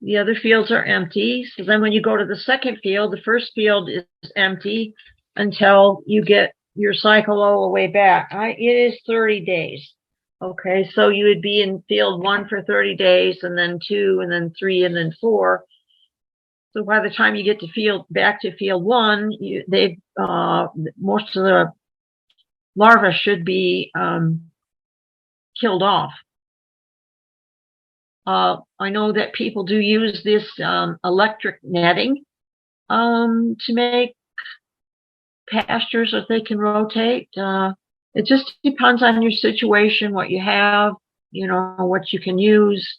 S3: the other fields are empty. So then when you go to the second field, the first field is empty until you get your cycle all the way back. It is 30 days. Okay, so you would be in field 1 for 30 days, and then 2, and then 3, and then 4. So by the time you get to back to field one, most of the larvae should be killed off. I know that people do use this electric netting to make pastures that they can rotate. It just depends on your situation, what you have, what you can use.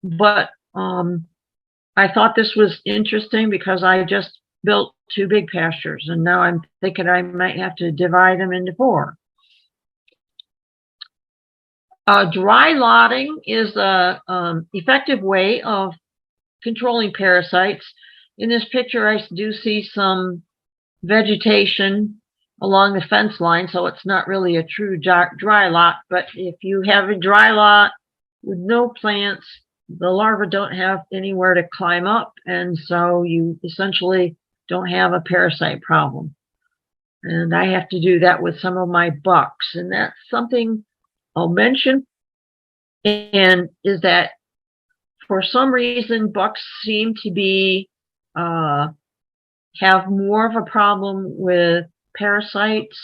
S3: But I thought this was interesting because I just built 2 big pastures, and now I'm thinking I might have to divide them into 4. Dry lotting is a effective way of controlling parasites. In this picture, I do see some vegetation along the fence line, so it's not really a true dry lot. But if you have a dry lot with no plants, the larvae don't have anywhere to climb up, and so you essentially don't have a parasite problem. And I have to do that with some of my bucks, and that's something I'll mention, and is that for some reason bucks seem to be have more of a problem with parasites,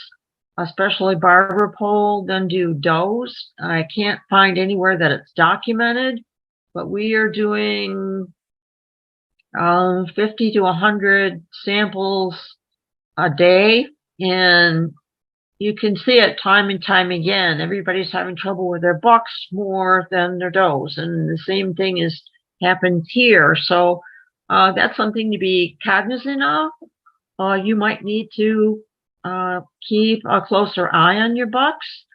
S3: especially barber pole, than do does. I can't find anywhere that it's documented, but we are doing 50 to 100 samples a day, and you can see it time and time again. Everybody's having trouble with their bucks more than their does, and the same thing has happened here. So that's something to be cognizant of. You might need to keep a closer eye on your bucks,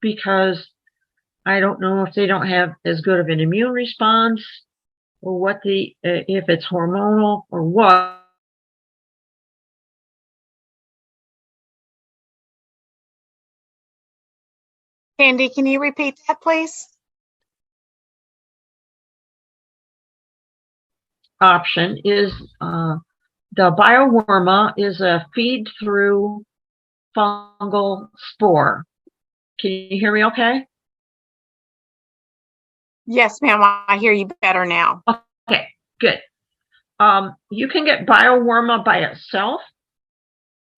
S3: because I don't know if they don't have as good of an immune response, or what if it's hormonal or what.
S2: Candy, can you repeat that, please?
S3: Option is the bioworma is a feed-through fungal spore. Can you hear me okay?
S2: Yes, ma'am. I hear you better now.
S3: Okay, good. You can get bioworma by itself,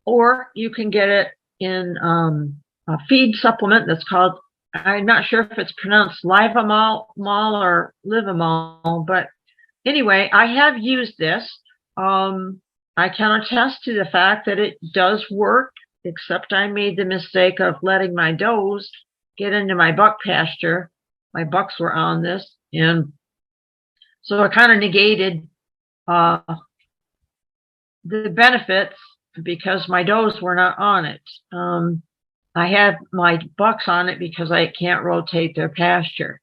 S3: or you can get it in a feed supplement that's called, I'm not sure if it's pronounced Livamol or Livamol, but anyway, I have used this. I can attest to the fact that it does work, except I made the mistake of letting my does get into my buck pasture. My bucks were on this, and so it kind of negated the benefits because my does were not on it. I had my bucks on it because I can't rotate their pasture.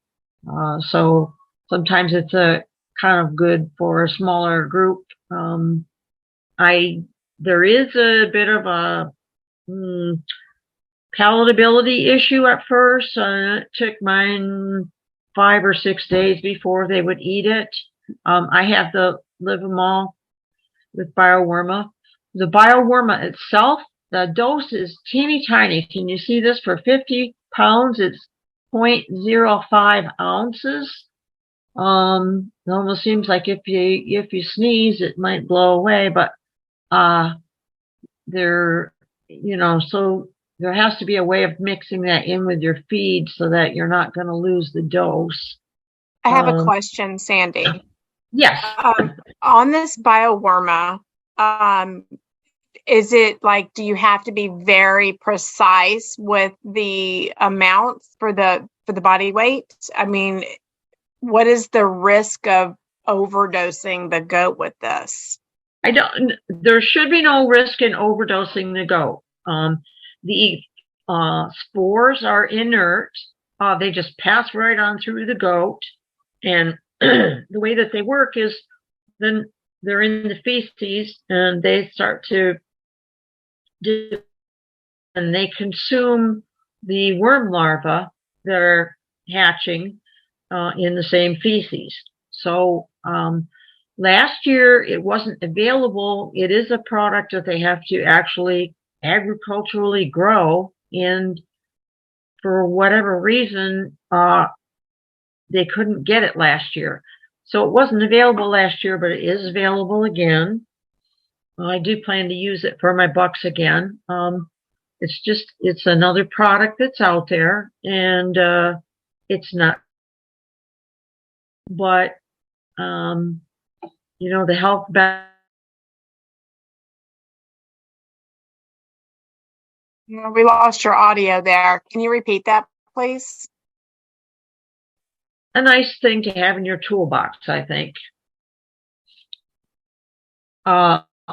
S3: So sometimes it's a kind of good for a smaller group. There is a bit of a palatability issue at first. It took mine 5 or 6 days before they would eat it. I have the Livamol with bioworma. The bioworma itself, the dose is teeny tiny. Can you see this? For 50 pounds, it's 0.05 ounces. It almost seems like if you sneeze, it might blow away, but so there has to be a way of mixing that in with your feed so that you're not going to lose the dose.
S2: I have a question, Sandy.
S3: Yes.
S2: On this bioworma, is it like, do you have to be very precise with the amounts for the body weight? I mean, what is the risk of overdosing the goat with this?
S3: There should be no risk in overdosing the goat. The spores are inert. They just pass right on through the goat. And the way that they work is then they're in the feces and they start to and they consume the worm larvae that are hatching in the same feces. So last year it wasn't available. It is a product that they have to actually agriculturally grow, and for whatever reason they couldn't get it last year. So it wasn't available last year, but it is available again. I do plan to use it for my bucks again. It's another product that's out there, and it's not, but the health
S2: We lost your audio there. Can you repeat that, please?
S3: a nice thing to have in your toolbox, I think.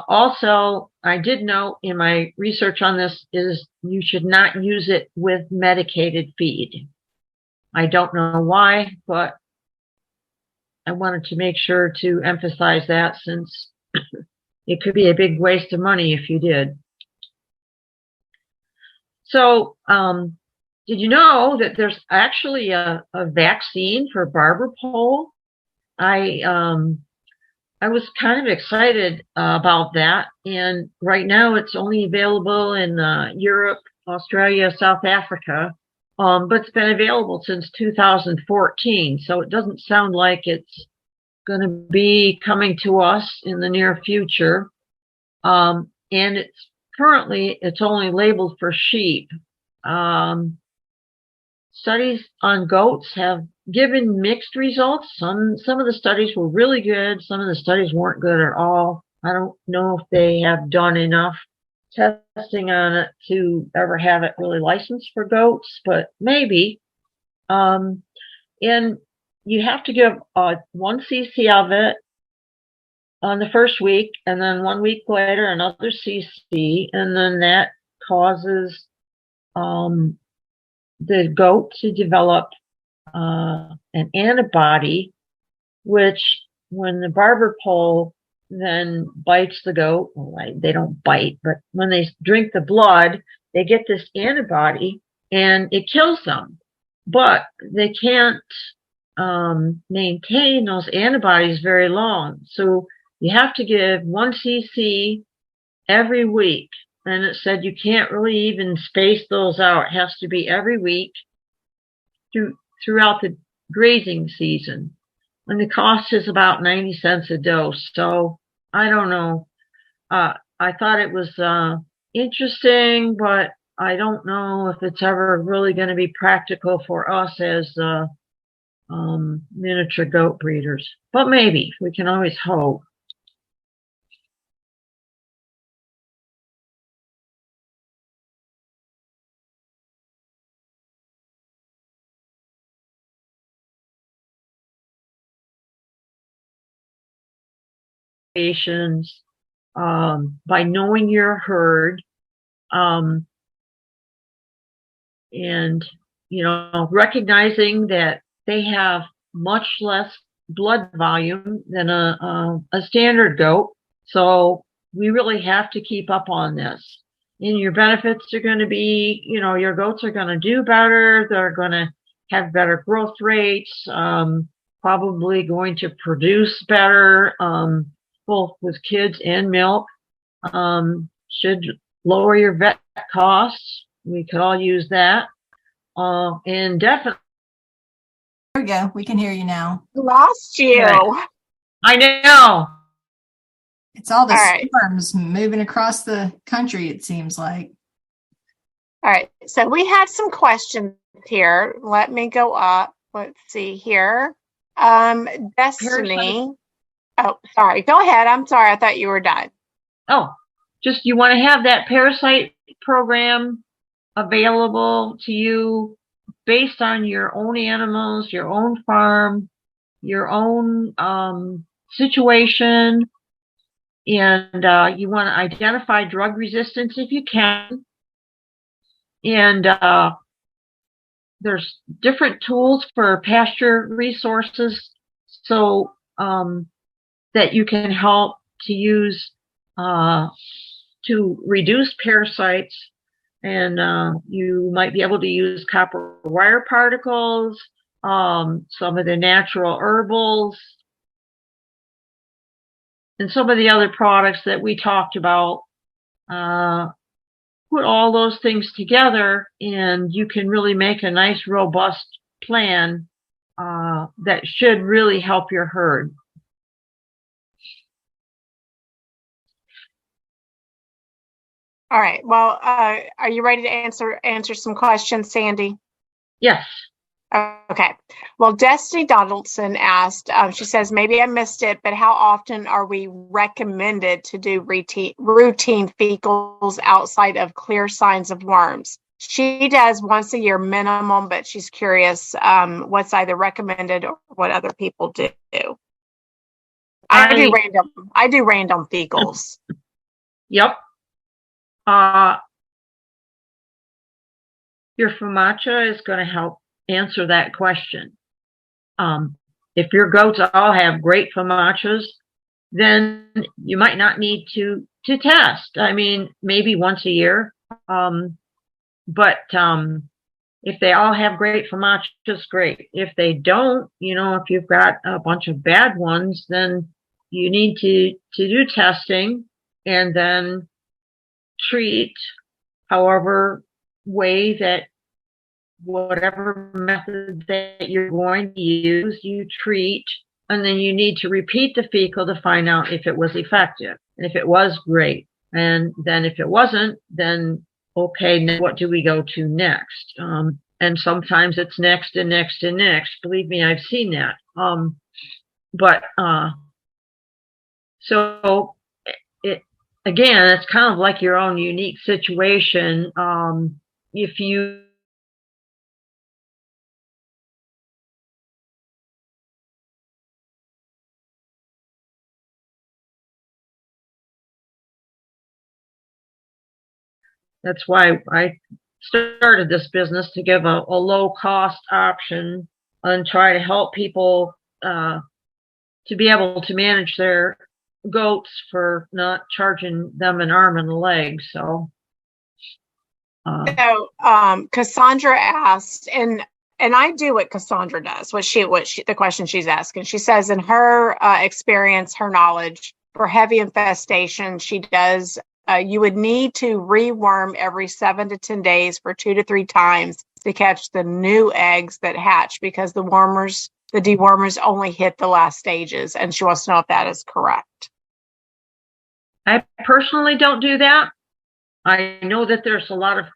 S3: Also, I did note in my research on this is you should not use it with medicated feed. I don't know why, but I wanted to make sure to emphasize that, since it could be a big waste of money if you did. So, did you know that there's actually a vaccine for barber pole? I was kind of excited about that, and right now it's only available in Europe, Australia, South Africa, but it's been available since 2014, so it doesn't sound like it's going to be coming to us in the near future. And it's only labeled for sheep. Studies on goats have given mixed results. Some of the studies were really good. Some of the studies weren't good at all. I don't know if they have done enough testing on it to ever have it really licensed for goats, but maybe. And you have to give 1 cc of it on the first week, and then 1 week later another cc, and then that causes the goat to develop an antibody, which when the barber pole then bites the goat, they don't bite, but when they drink the blood, they get this antibody and it kills them. But they can't maintain those antibodies very long. So you have to give 1 cc every week. And it said you can't really even space those out. It has to be every week throughout the grazing season. And the cost is about 90 cents a dose. So I don't know. I thought it was interesting, but I don't know if it's ever really going to be practical for us as miniature goat breeders. But maybe. We can always hope. By knowing your herd, and recognizing that they have much less blood volume than a standard goat. So we really have to keep up on this. And your benefits are going to be, your goats are going to do better. They're going to have better growth rates, probably going to produce better, both with kids and milk. Should lower your vet costs. We could all use that. And definitely.
S1: There we go. We can hear you now.
S2: Lost you.
S3: Right. I know.
S1: It's all the storms moving across the country, it seems like.
S2: All right. So we had some questions here. Let me go up. Let's see here. Destiny.
S3: Parasite.
S2: Oh, sorry. Go ahead. I'm sorry. I thought you were done.
S3: Oh, just you want to have that parasite program available to you based on your own animals, your own farm, your own situation. And you want to identify drug resistance if you can. And there's different tools for pasture resources so that you can help to use to reduce parasites. And you might be able to use copper wire particles, some of the natural herbals, and some of the other products that we talked about. Put all those things together and you can really make a nice, robust plan that should really help your herd.
S2: All right. Well, are you ready to answer some questions, Sandy?
S3: Yes.
S2: Okay. Well, Destiny Donaldson asked, she says, maybe I missed it, but how often are we recommended to do routine fecals outside of clear signs of worms? She does once a year minimum, but she's curious what's either recommended or what other people do. I do random fecals.
S3: Yep. Your FAMACHA is going to help answer that question. If your goats all have great FAMACHAs, then you might not need to test. I mean, maybe once a year. But if they all have great FAMACHAs, great. If they don't, if you've got a bunch of bad ones, then you need to do testing and then treat however way that whatever method that you're going to use, you treat, and then you need to repeat the fecal to find out if it was effective. And if it was, great. And then if it wasn't, then okay, now what do we go to next? And sometimes it's next and next and next. Believe me, I've seen that. So again, it's kind of like your own unique situation. If you That's why I started this business, to give a low cost option and try to help people to be able to manage their goats for not charging them an arm and a leg. So
S2: Cassandra asked, and I do what Cassandra does, the question she's asking. She says in her experience, her knowledge, for heavy infestation, she does, you would need to reworm every 7 to 10 days for 2 to 3 times to catch the new eggs that hatch, because the dewormers only hit the last stages. And she wants to know if that is correct.
S3: I personally don't do that. I know that there's a lot of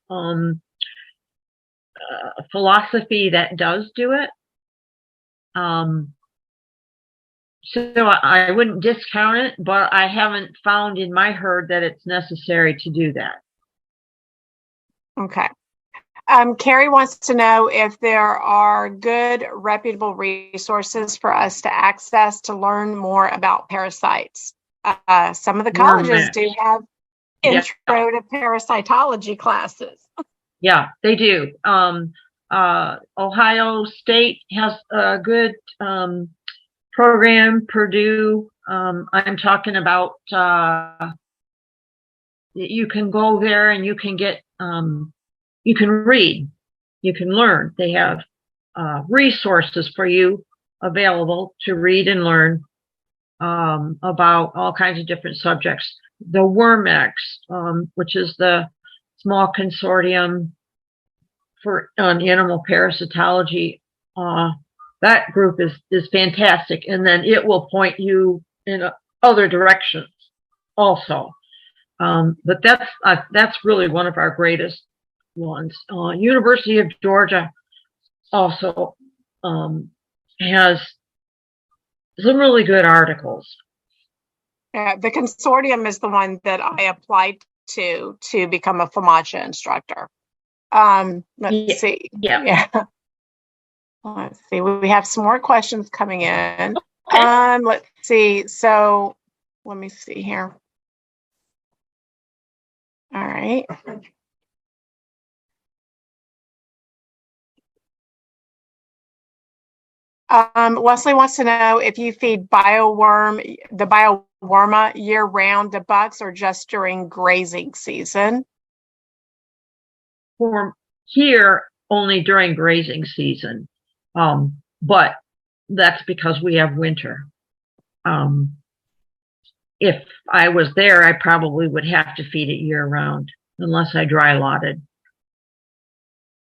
S3: philosophy that does do it. So I wouldn't discount it, but I haven't found in my herd that it's necessary to do that.
S2: Okay. Carrie wants to know if there are good, reputable resources for us to access to learn more about parasites. Some of the colleges do have intro to parasitology classes.
S3: Yeah, they do. Ohio State has a good program. Purdue, I'm talking about, you can go there and you can get, you can read, you can learn. They have resources for you available to read and learn about all kinds of different subjects. The WormX, which is the small consortium for animal parasitology, that group is fantastic, and then it will point you in other directions also. But that's really one of our greatest ones. University of Georgia also has some really good articles.
S2: The consortium is the one that I applied to become a FAMACHA instructor. Let's see. Yeah. Let's see. We have some more questions coming in. Okay. Let's see. So let me see here. All right. Wesley wants to know if you feed the bioworma year-round to bucks or just during grazing season.
S3: For here, only during grazing season, but that's because we have winter. If I was there, I probably would have to feed it year-round unless I dry lotted.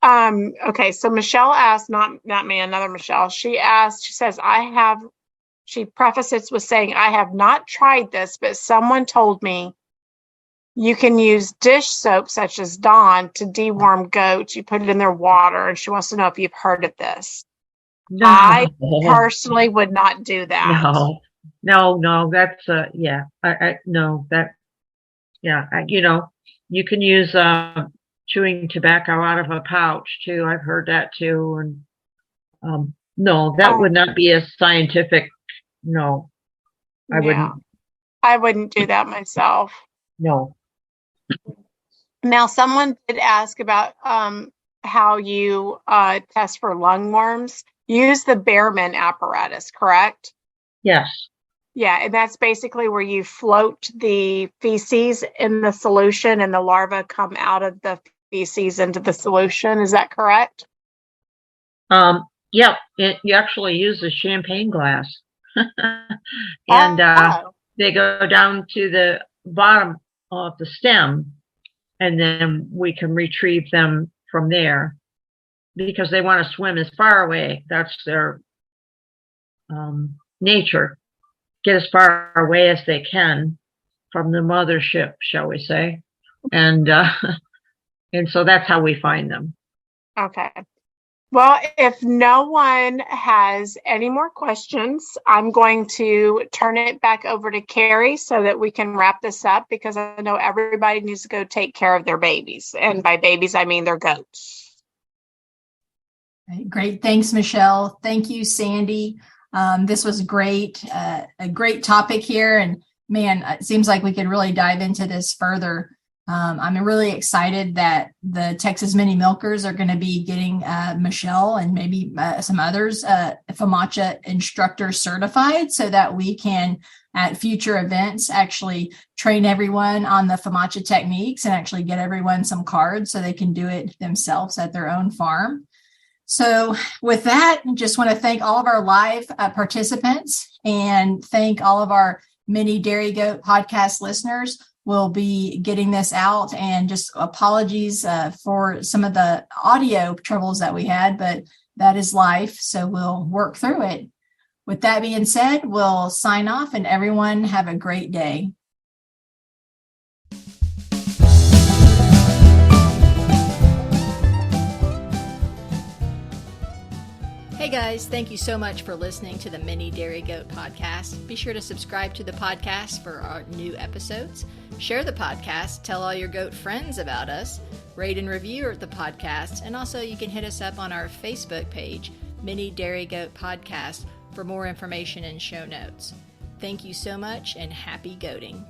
S2: Okay, so Michelle asked, not me, another Michelle. She says, she prefaces with saying, I have not tried this, but someone told me you can use dish soap such as Dawn to deworm goats. You put it in their water, and she wants to know if you've heard of this.
S3: No,
S2: I personally would not do that.
S3: no, that's, yeah, no, that, yeah, you can use, chewing tobacco out of a pouch too. I've heard that too. And, no, that would not be a scientific, no, I wouldn't.
S2: I wouldn't do that myself.
S3: No.
S2: Now, someone did ask about, how you, test for lungworms. Use the Behrman apparatus, correct?
S3: Yes.
S2: Yeah, and that's basically where you float the feces in the solution and the larvae come out of the feces into the solution. Is that correct?
S3: Yep. You actually use a champagne glass. And they go down to the bottom of the stem, and then we can retrieve them from there because they want to swim as far away. That's their nature. Get as far away as they can from the mothership, shall we say. And so that's how we find them.
S2: Okay. Well, if no one has any more questions, I'm going to turn it back over to Carrie so that we can wrap this up, because I know everybody needs to go take care of their babies. And by babies, I mean their goats.
S1: Great. Thanks, Michelle. Thank you, Sandi. This was great, a great topic here. And man, it seems like we could really dive into this further. I'm really excited that the Texas Mini Milkers are going to be getting Michelle and maybe some others FAMACHA instructor certified, so that we can at future events actually train everyone on the FAMACHA techniques and actually get everyone some cards so they can do it themselves at their own farm. So with that, just want to thank all of our live participants and thank all of our Mini Dairy Goat podcast listeners. We'll be getting this out, and just apologies for some of the audio troubles that we had, but that is life, so we'll work through it. With that being said, we'll sign off, and everyone have a great day. Hey guys, thank you so much for listening to the Mini Dairy Goat podcast. Be sure to subscribe to the podcast for our new episodes. Share the podcast, tell all your goat friends about us, rate and review the podcast, and also you can hit us up on our Facebook page, Mini Dairy Goat Podcast, for more information and show notes. Thank you so much, and happy goating.